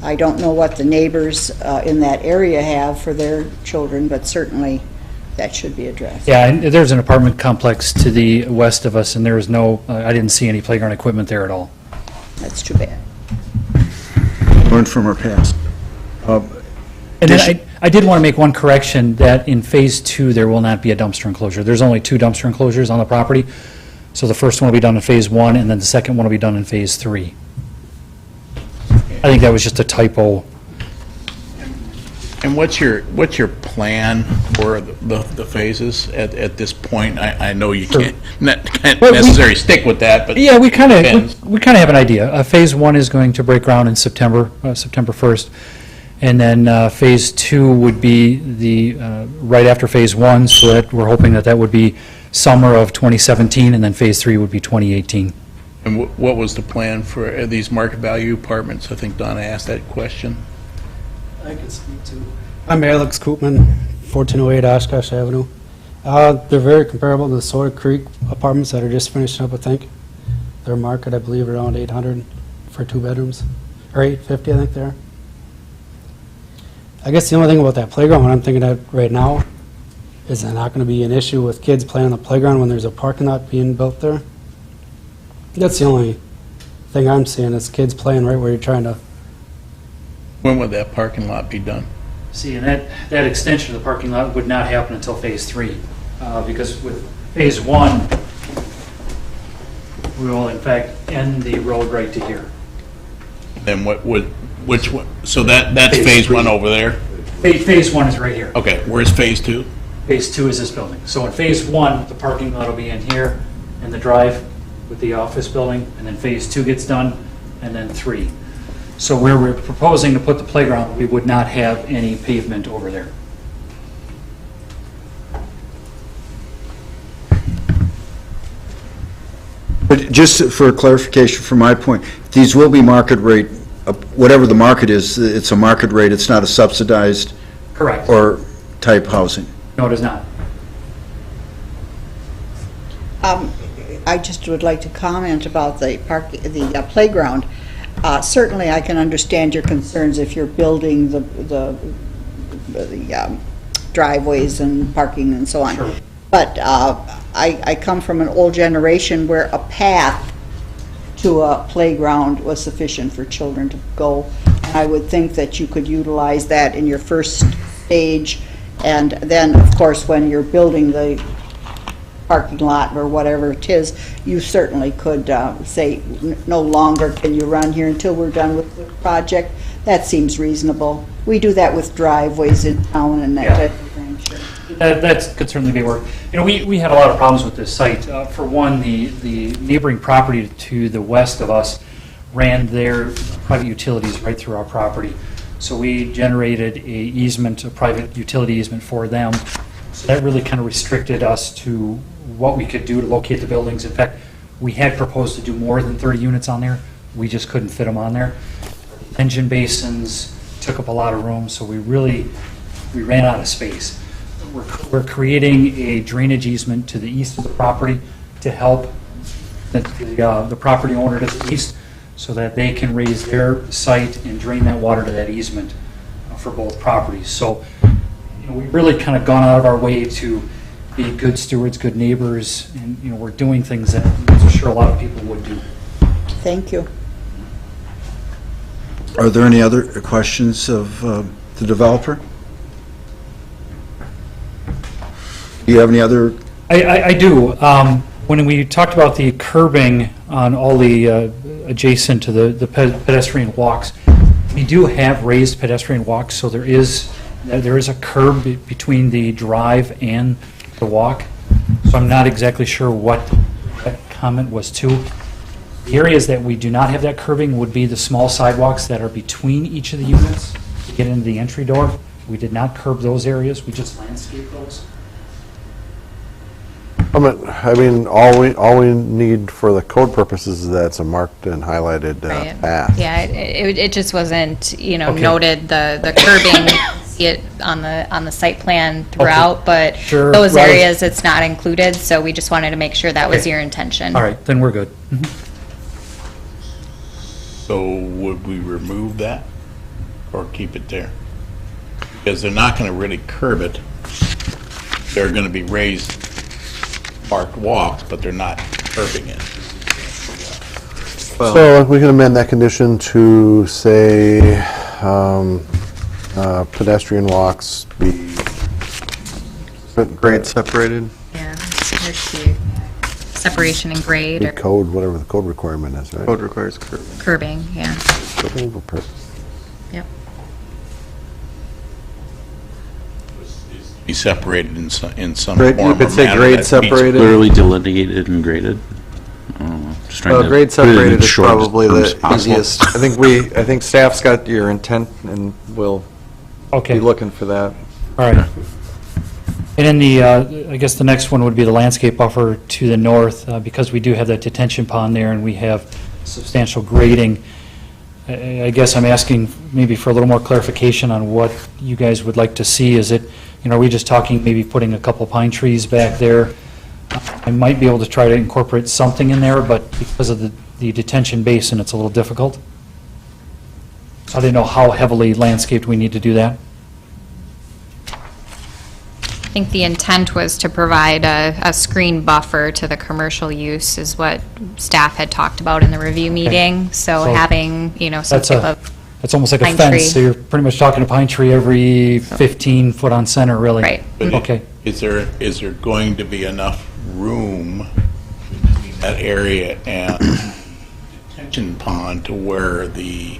I don't know what the neighbors in that area have for their children, but certainly that should be addressed. Yeah, and there's an apartment complex to the west of us, and there is no, I didn't see any playground equipment there at all. That's too bad. Learn from our past. And then I did want to make one correction, that in phase 2, there will not be a dumpster enclosure. There's only 2 dumpster enclosures on the property, so the first one will be done in phase 1, and then the second one will be done in phase 3. I think that was just a typo. And what's your plan for the phases at this point? I know you can't necessarily stick with that, but Yeah, we kind depends. of have an idea. Phase 1 is going to break ground in September 1st, and then phase 2 would be right after phase 1, so that we're hoping that would be summer of 2017, and then phase 3 would be 2018. And what was the plan for these market value apartments? I think Donna asked that question. I can speak to. I'm Alex Koopman, 1408 Oshkosh Avenue. They're very comparable to the Soda Creek apartments that are just finishing up, I think. Their market, I believe, around 800 for 2 bedrooms, or 850, I think they are. I guess the only thing about that playground, what I'm thinking of right now, is there not going to be an issue with kids playing on the playground when there's a parking lot being built there? That's the only thing I'm seeing, is kids playing right where you're trying to. When would that parking lot be done? See, and that extension of the parking lot would not happen until phase 3, because with phase 1, we will in fact end the road right to here. Then which one? So that's phase 1 over there? Phase 1 is right here. Okay, where's phase 2? Phase 2 is this building. So in phase 1, the parking lot will be in here, in the drive with the office building, and then phase 2 gets done, and then 3. So where we're proposing to put the playground, we would not have any pavement over there. But just for clarification from my point, these will be market rate, whatever the market is, it's a market rate, it's not a subsidized Correct. or type housing. No, it is not. I just would like to comment about the playground. Certainly, I can understand your concerns if you're building the driveways and parking and so on. Sure. But I come from an old generation where a path to a playground was sufficient for children to go. And I would think that you could utilize that in your first stage, and then, of course, when you're building the parking lot or whatever it is, you certainly could say, no longer can you run here until we're done with the project. That seems reasonable. We do that with driveways in town and that type of thing. Sure. That could certainly be work. You know, we had a lot of problems with this site. For one, the neighboring property to the west of us ran their private utilities right through our property. So we generated a private utility easement for them. So that really kind of restricted us to what we could do to locate the buildings. In fact, we had proposed to do more than 30 units on there. We just couldn't fit them on there. Engine basins took up a lot of room, so we ran out of space. We're creating a drainage easement to the east of the property to help the property owner to the east, so that they can raise their site and drain that water to that easement for both properties. So, you know, we've really kind of gone out of our way to be good stewards, good neighbors, and, you know, we're doing things that I'm sure a lot of people would do. Thank you. Are there any other questions of the developer? Do you have any other? I do. When we talked about the curbing on all the adjacent to the pedestrian walks, we do have raised pedestrian walks, so there is a curb between the drive and the walk. So I'm not exactly sure what that comment was to. The areas that we do not have that curbing would be the small sidewalks that are between each of the units to get into the entry door. We did not curb those areas, we just landscape those. I mean, all we need for the code purposes is that it's a marked and highlighted path. Yeah, it just wasn't, you know, Okay. noted the curbing, see it on the site plan throughout, but Sure. those Well, areas, it's not included, so we just wanted to make sure that was Okay. your intention. All right, then we're good. So would we remove that or keep it there? Because they're not going to really curb it. They're going to be raised marked walks, but they're not curbing it. So we can amend that condition to say pedestrian walks be Grade separated. Yeah, there's the separation and grade be or code, whatever the code requirement is, right? Code requires curb. curbing, yeah. Yep. Be separated in some Grade- you form or could say manner grade that meets- separated. Clearly delineated and graded. Just trying Well, to grade put it in separated is short probably terms the possible. easiest. I think staff's got your intent, and we'll Okay. be looking for that. All right. And then the, I guess the next one would be the landscape buffer to the north, because we do have that detention pond there and we have substantial grading. I guess I'm asking maybe for a little more clarification on what you guys would like to see. Is it, you know, are we just talking maybe putting a couple pine trees back there? I might be able to try to incorporate something in there, but because of the detention basin, it's a little difficult. So I didn't know how heavily landscaped we need to do that. I think the intent was to provide a screen buffer to the commercial use is what staff had talked about in the review meeting. So So having, you know, some That's type of, It's almost like a pine fence, tree. so you're pretty much talking a pine tree every 15 foot on center, really. Right. But Okay. Is there going to be enough room between that area and detention pond to where the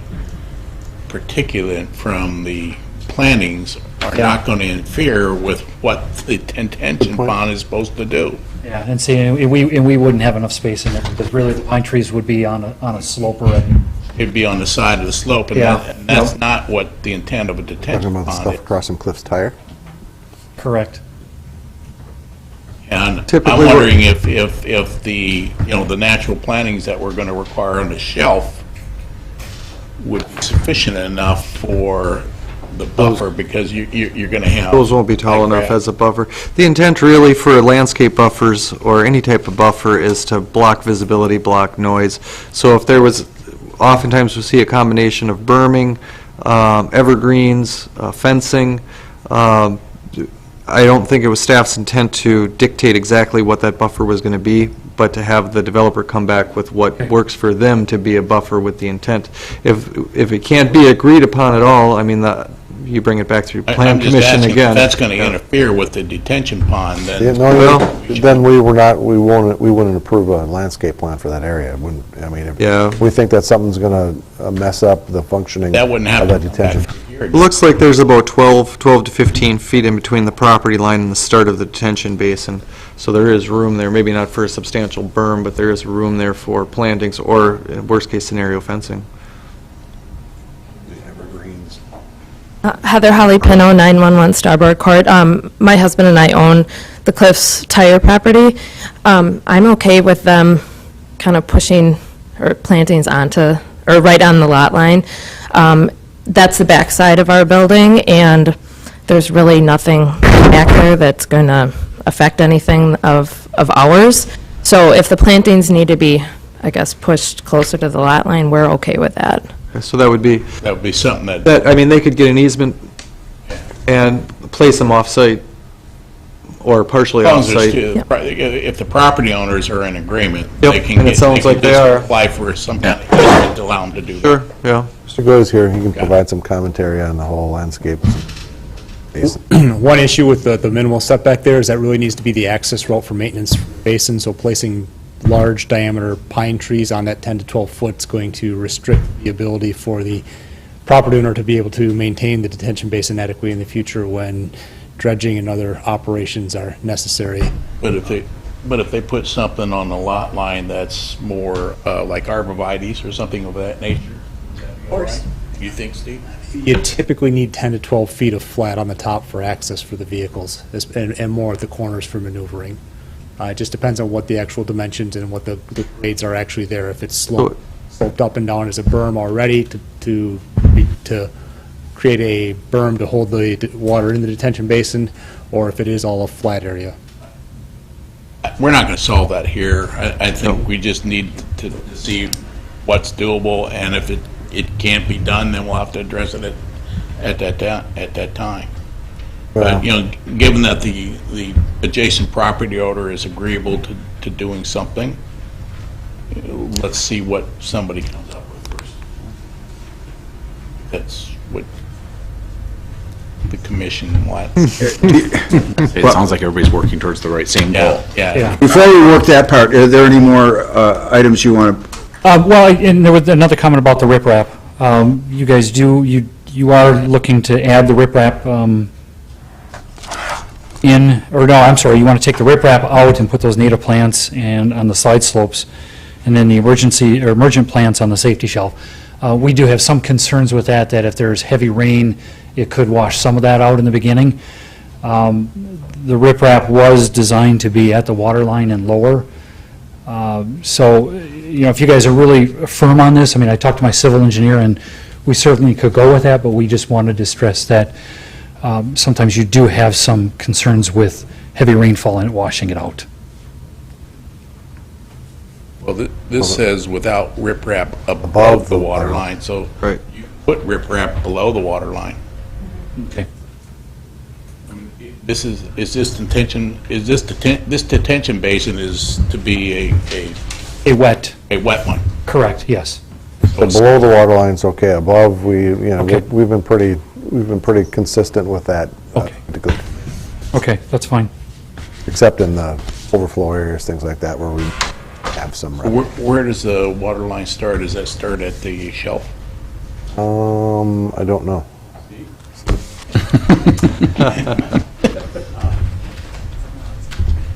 particulate from the plantings are not going to interfere with what the detention pond is supposed to do? Yeah, and see, and we wouldn't have enough space in there, because really the pine trees would be on a slope already. It'd be on the side of the slope, and Yeah. and that's not what the intent of a Talking detention about the pond stuff is. crossing Cliff's Tire. Correct. And I'm Typically, we're- wondering if the, you know, the natural plantings that we're going to require on the shelf would be sufficient enough for the buffer, because you're going to have... Those won't be tall like enough that. as a buffer. The intent really for landscape buffers or any type of buffer is to block visibility, block noise. So if there was, oftentimes we see a combination of berming, evergreens, fencing. I don't think it was staff's intent to dictate exactly what that buffer was going to be, but to have the developer come back with what works for them to be a buffer with the intent. If it can't be agreed upon at all, I mean, you bring it back through Plan I'm just Commission asking, again. if that's going to interfere with the detention pond, Yeah, then... no, then we wouldn't approve a landscape plan for that area. It wouldn't, I mean, Yeah. if we think that something's gonna mess up the functioning That wouldn't of have that to come back detention. here It again. looks like there's about 12 to 15 feet in between the property line and the start of the detention basin. So there is room there, maybe not for a substantial berm, but there is room there for plantings or, worst-case scenario, fencing. Heather Holly Pino, 911 Starboard Court. My husband and I own the Cliffs Tire property. I'm okay with them kind of pushing or plantings onto, or right on the lot line. That's the back side of our building, and there's really nothing back there that's going to affect anything of ours. So if the plantings need to be, I guess, pushed closer to the lot line, we're okay with that. So that would be, something that... I mean, they could get an easement and place them off-site, or partially As long as there's off-site. if the property owners are in agreement, Yep, they can and it get, sounds like they just are. apply for some kind of easement to allow them to do that. Sure, yeah. Mr. Goy's here, he can provide some commentary on the whole landscape basin. One issue with the minimal setback there is that really needs to be the access route for maintenance basin, so placing large diameter pine trees on that 10 to 12 foot is going to restrict the ability for the property owner to be able to maintain the detention basin adequately in the future when dredging and other operations are necessary. But if they put something on the lot line that's more like arborvitae's or something of that nature, of course. You think, Steve? You typically need 10 to 12 feet of flat on the top for access for the vehicles, and more at the corners for maneuvering. It just depends on what the actual dimensions and what the grades are actually there. If it's sloped up and down as a berm already to create a berm to hold the water in the detention basin, or if it is all a flat area. We're not going to solve that here. I think we just need to see what's doable, and if it can't be done, then we'll have to address it at that time. But, you know, given that the adjacent property owner is agreeable to doing something, let's see what somebody comes up with first. That's what the commission wants. It sounds like everybody's working towards the same goal. Yeah. Before we work that part, are there any more items you want to? Well, and there was another comment about the riprap. You guys you are looking to add the riprap you want to take the riprap out and put those native plants and on the side slopes, and then the emergent plants on the safety shelf. We do have some concerns with that if there's heavy rain, it could wash some of that out in the beginning. The riprap was designed to be at the water line and lower. So, you know, if you guys are really firm on this, I mean, I talked to my civil engineer, and we certainly could go with that, but we just wanted to stress that sometimes you do have some concerns with heavy rainfall and washing it out. Well, this says without riprap above the water line, so you put riprap below the water line. Okay. This detention basin is to be a wet one. Correct, yes. So below the water line's okay, above, we've been pretty consistent with that. Okay, that's fine. Except in the overflow areas, things like that, where we have some. Where does the water line start? Does that start at the shelf? I don't know.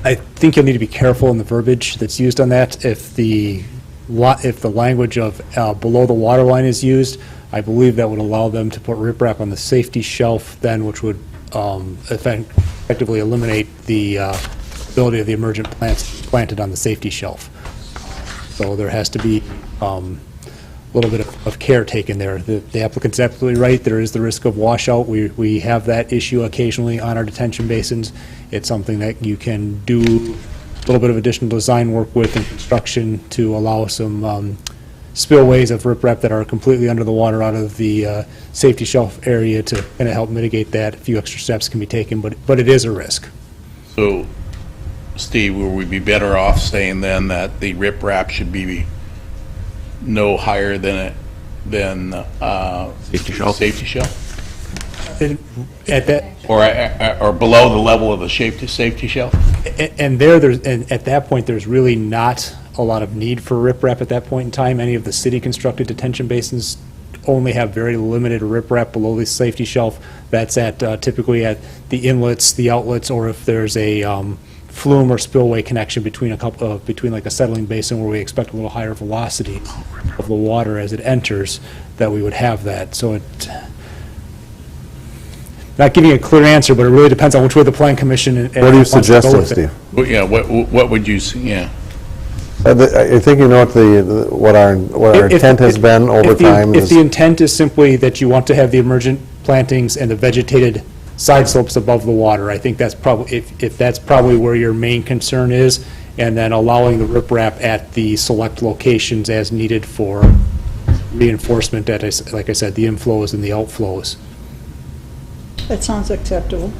I think you'll need to be careful in the verbiage that's used on that. If the language of below the water line is used, I believe that would allow them to put riprap on the safety shelf then, which would effectively eliminate the ability of the emergent plants planted on the safety shelf. So there has to be a little bit of care taken there. The applicant's absolutely right. There is the risk of washout. We have that issue occasionally on our detention basins. It's something that you can do a little bit of additional design work with in construction to allow some spillways of riprap that are completely under the water out of the safety shelf area to kind of help mitigate that. A few extra steps can be taken, but it is a risk. So, Steve, will we be better off saying then that the riprap should be no higher than safety shelf? Safety shelf? At that, or below the level of the safety shelf? and at that point, there's really not a lot of need for riprap at that point in time. Any of the city-constructed detention basins only have very limited riprap below the safety shelf. That's typically at the inlets, the outlets, or if there's a flume or spillway connection between between like a settling basin where we expect a little higher velocity of the water as it enters, that we would have that. So not giving a clear answer, but it really depends on which way the Plan Commission what are you suggesting, Steve? Well, yeah, what would you say? Yeah. I think you know what our intent has been over time. If the intent is simply that you want to have the emergent plantings and the vegetated side slopes above the water, I think that's probably, if that's probably where your main concern is, and then allowing the riprap at the select locations as needed for reinforcement at, like I said, the inflows and the outflows. That sounds acceptable.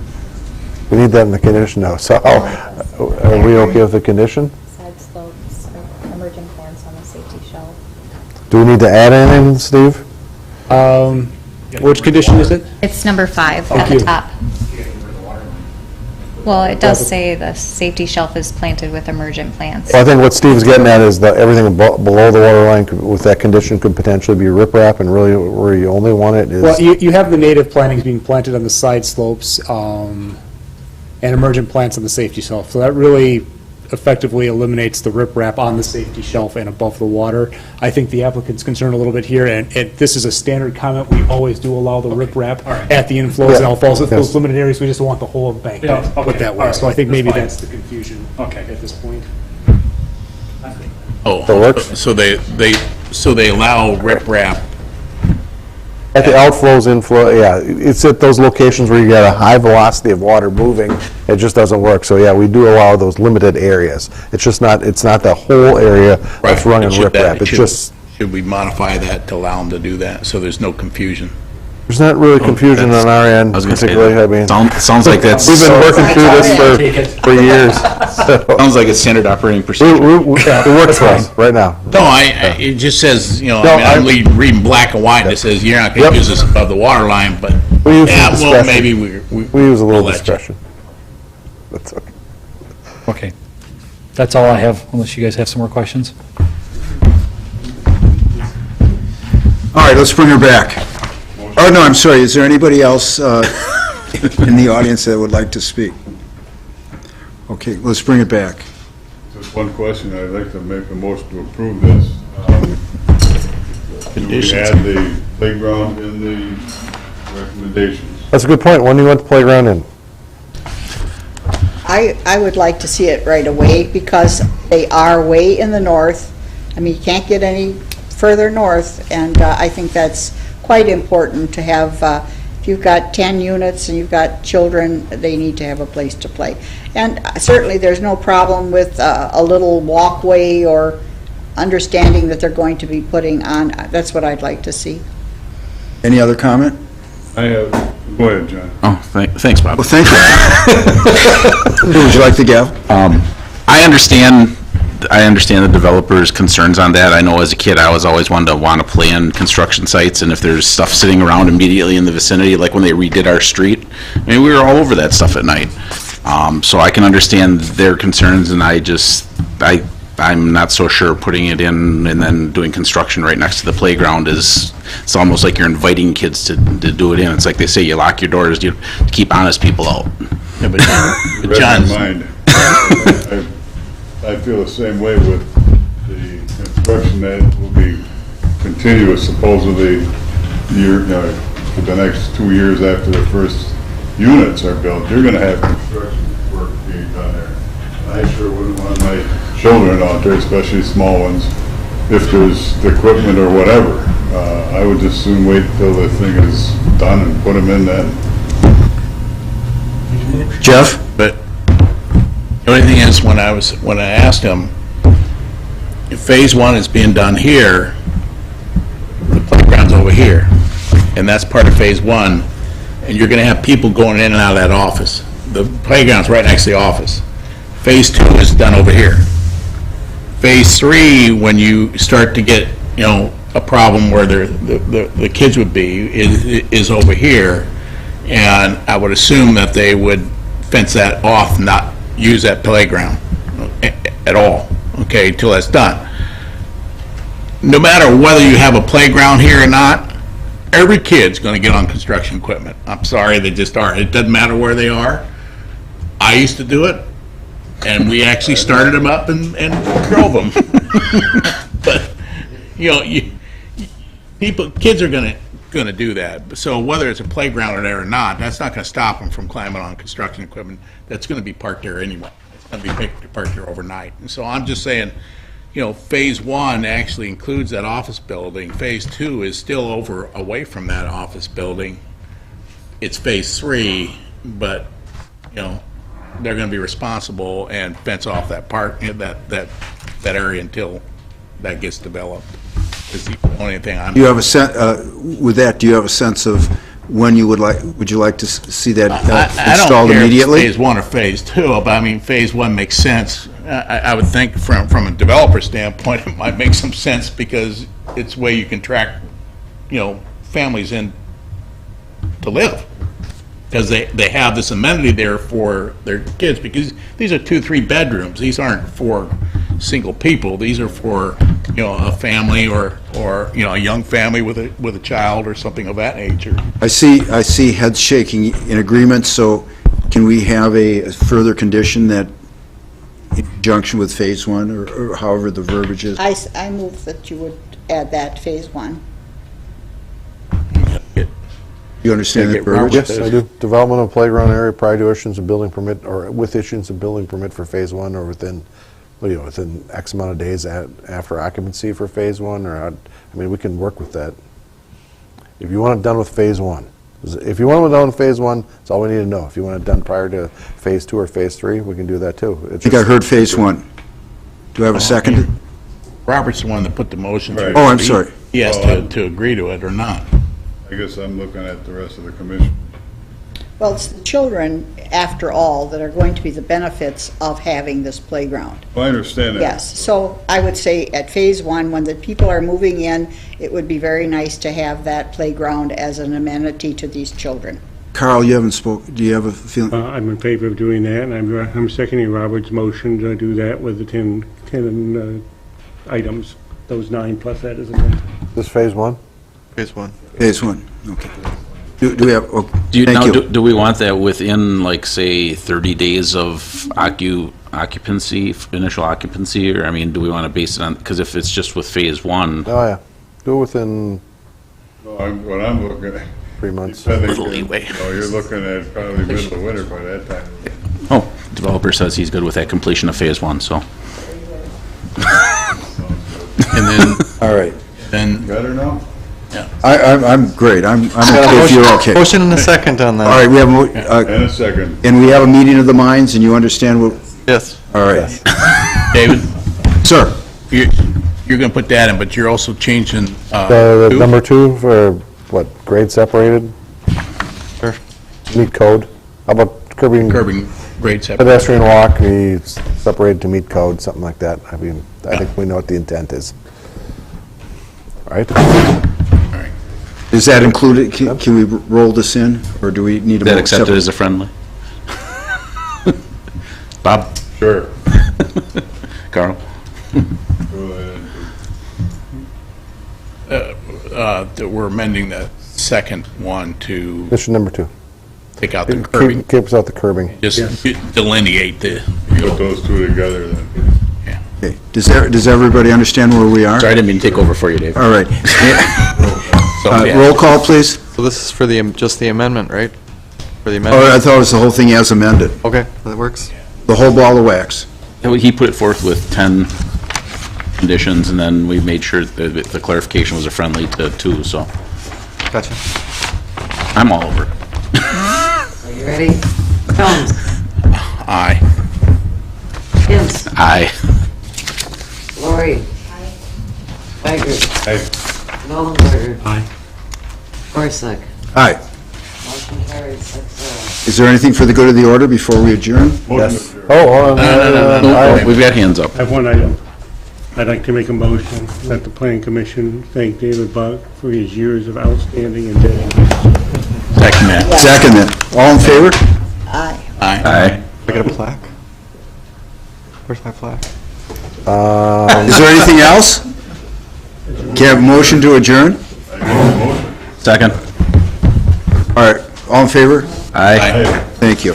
We need that in the condition now. So are we okay with the condition? Side slopes, emerging plants on the safety shelf. Do we need to add anything, Steve? Which condition is it? It's number 5 Thank at the you. top. Well, it does say the safety shelf is planted with emergent plants. Well, I think what Steve's getting at is that everything below the water line with that condition could potentially be riprap, and really where you only want it is... Well, you have the native plantings being planted on the side slopes, and emergent plants on the safety shelf. So that really effectively eliminates the riprap on the safety shelf and above the water. I think the applicant's concerned a little bit here, and this is a standard comment. We always do allow the riprap at the inflows and outfalls. If those limited areas, we just want the whole embankment put that way. So I think maybe that's the confusion at this point. Oh, That works? so they allow riprap. At the outflows, inflow, yeah, it's at those locations where you got a high velocity of water moving, it just doesn't work. So yeah, we do allow those limited areas. It's just not, it's not the whole area that's running riprap. It's just, Should we modify that to allow them to do that, so there's no confusion? there's not really confusion on our end, I was gonna say, particularly, I mean. sounds like that's. We've been working through this for years. so. Sounds like it's standard operating procedure. It works for us right now. No, it just says, No, I'm reading black and white, that says you're not gonna use this above the water line, but, We use yeah, some well, discretion. maybe We use a little we'll let you. discretion. That's okay. Okay. That's all I have, unless you guys have some more questions. All right, let's bring her back. Oh, no, I'm sorry, is there anybody else in the audience that would like to speak? Okay, let's bring it back. Just one question, I'd like to make a motion to approve this. Do we add the playground in the recommendations? That's a good point. When do you want the playground in? I would like to see it right away because they are way in the north. I mean, you can't get any further north, and I think that's quite important to have, if you've got 10 units and you've got children, they need to have a place to play. And certainly there's no problem with a little walkway or understanding that they're going to be putting on, that's what I'd like to see. Any other comment? I have, go ahead, John. Oh, thanks, Bob. Well, thank you. Who would you like to give? I understand the developer's concerns on that. I know as a kid, I was always wanted to want to play in construction sites, and if there's stuff sitting around immediately in the vicinity, like when they redid our street, I mean, we were all over that stuff at night. So I can understand their concerns, and I'm not so sure putting it in and then doing construction right next to the playground it's almost like you're inviting kids to do it in. It's like they say, you lock your doors to keep honest people out. Yeah, but Read John's, my mind. I feel the same way with the construction that will be continuous supposedly for the next 2 years after the first units are built. You're going to have construction work being done there. I sure wouldn't want my children out there, especially small ones, if there's the equipment or whatever. I would just soon wait until the thing is done and put them in then. Jeff? but the only thing is, when I asked him, if phase 1 is being done here, the playground's over here, and that's part of phase 1, and you're gonna have people going in and out of that office. The playground's right next to the office. Phase 2 is done over here. Phase 3, when you start to get, a problem where the kids would be, is over here, and I would assume that they would fence that off, not use that playground at all, okay, till that's done. No matter whether you have a playground here or not, every kid's gonna get on construction equipment. I'm sorry, they just are. It doesn't matter where they are. I used to do it, and we actually started them up and drove them. But, kids are gonna do that. So whether it's a playground or not, that's not gonna stop them from climbing on construction equipment that's gonna be parked there anyway. It's gonna be parked there overnight. And so I'm just saying, phase 1 actually includes that office building. Phase 2 is still away from that office building. It's phase 3, but, they're gonna be responsible and fence off that that area until that gets developed. Is the only thing I'm. Do you have a with that, do you have a sense of when you would you like to see that I installed don't care if it's immediately? phase one or phase two, but I mean, phase one makes sense. I would think from a developer standpoint, it might make some sense because it's where you can track, families in to live. Because they have this amenity there for their kids, because these are 2-3 bedrooms. These aren't for single people. These are for, a family or a young family with a child or something of that nature. I see heads shaking in agreement, so can we have a further condition that in conjunction with phase one, or however the verbiage is? I move that you would add that phase one. You understand that Get verbiage? Robert. Yes, I do. Development of playground area prior to issuance of building permit, or with issuance of building permit for phase one, or within X amount of days after occupancy for phase one, or, we can work with that. If you want it done with phase one. If you want it done with phase one, that's all we need to know. If you want it done prior to phase two or phase three, we can do that too. I think I heard phase one. Do I have a second? Robert's the one that put the motion through. Oh, I'm sorry. He has to agree to it or not. I guess I'm looking at the rest of the commission. Well, it's the children, after all, that are going to be the benefits of having this playground. Well, I understand that. Yes, so I would say at phase one, when the people are moving in, it would be very nice to have that playground as an amenity to these children. Carl, you haven't spoken. Do you have a feeling? I'm in favor of doing that, and I'm seconding Robert's motion to do that with the 10 items, those 9 plus that, isn't it? This phase one? Phase one. Phase one, okay. Do we have, Now, do we want that within, like, say, 30 days of occupancy, initial occupancy, or, do we want to base it on, because if it's just with phase one, Oh, yeah. Do it within What I'm looking at. 3 months. Little leeway. You're looking at probably middle of winter by that time. oh, developer says he's good with that completion of phase one, so. And then, all right. then, Better now? I'm great. I'm okay if you're okay. Motion and a second on that. All right, we have, And a second. and we have a meeting of the minds, and you understand what, Yes. all right. David, Sir? you're going to put that in, but you're also changing, The two? number 2 for, grade separated? Sure. Meet code? How about curbing grade separate. pedestrian walk, be separated to meet code, something like that? I think we know what the intent is. All right? Is that included? Can we roll this in, or do we need to? That accepted as a friendly? Bob? Sure. Carl? That we're amending the second one to Condition number 2. take out the curbing. Keeps out the curbing. Just delineate the, Put those two together then. Okay. Does everybody understand where we are? Sorry, I didn't mean to take over for you, Dave. All right. Yeah. Roll call, please. So this is for just the amendment, right? For the Oh, amendment? I thought it was the whole thing as amended. Okay, that works. The whole ball of wax. He put it forth with 10 conditions, and then we made sure that the clarification was a friendly to 2, so Gotcha. I'm all over it. Are you ready? Jones. aye. Hims. Aye. Lori. Weigert. Aye. Nolenberger. Aye. Forsythe. Aye. Motion carried 6-0. Is there anything for the good of the order before we adjourn? Yes. Oh, No, we've got hands up. I have one item. I'd like to make a motion that the Plan Commission thank David Buck for his years of outstanding and dedication. Second that. Second then. All in favor? Aye. Aye. Aye. I got a plaque? Where's my plaque? Is there anything else? Can I have a motion to adjourn? Second. All right. All in favor? Aye. Thank you.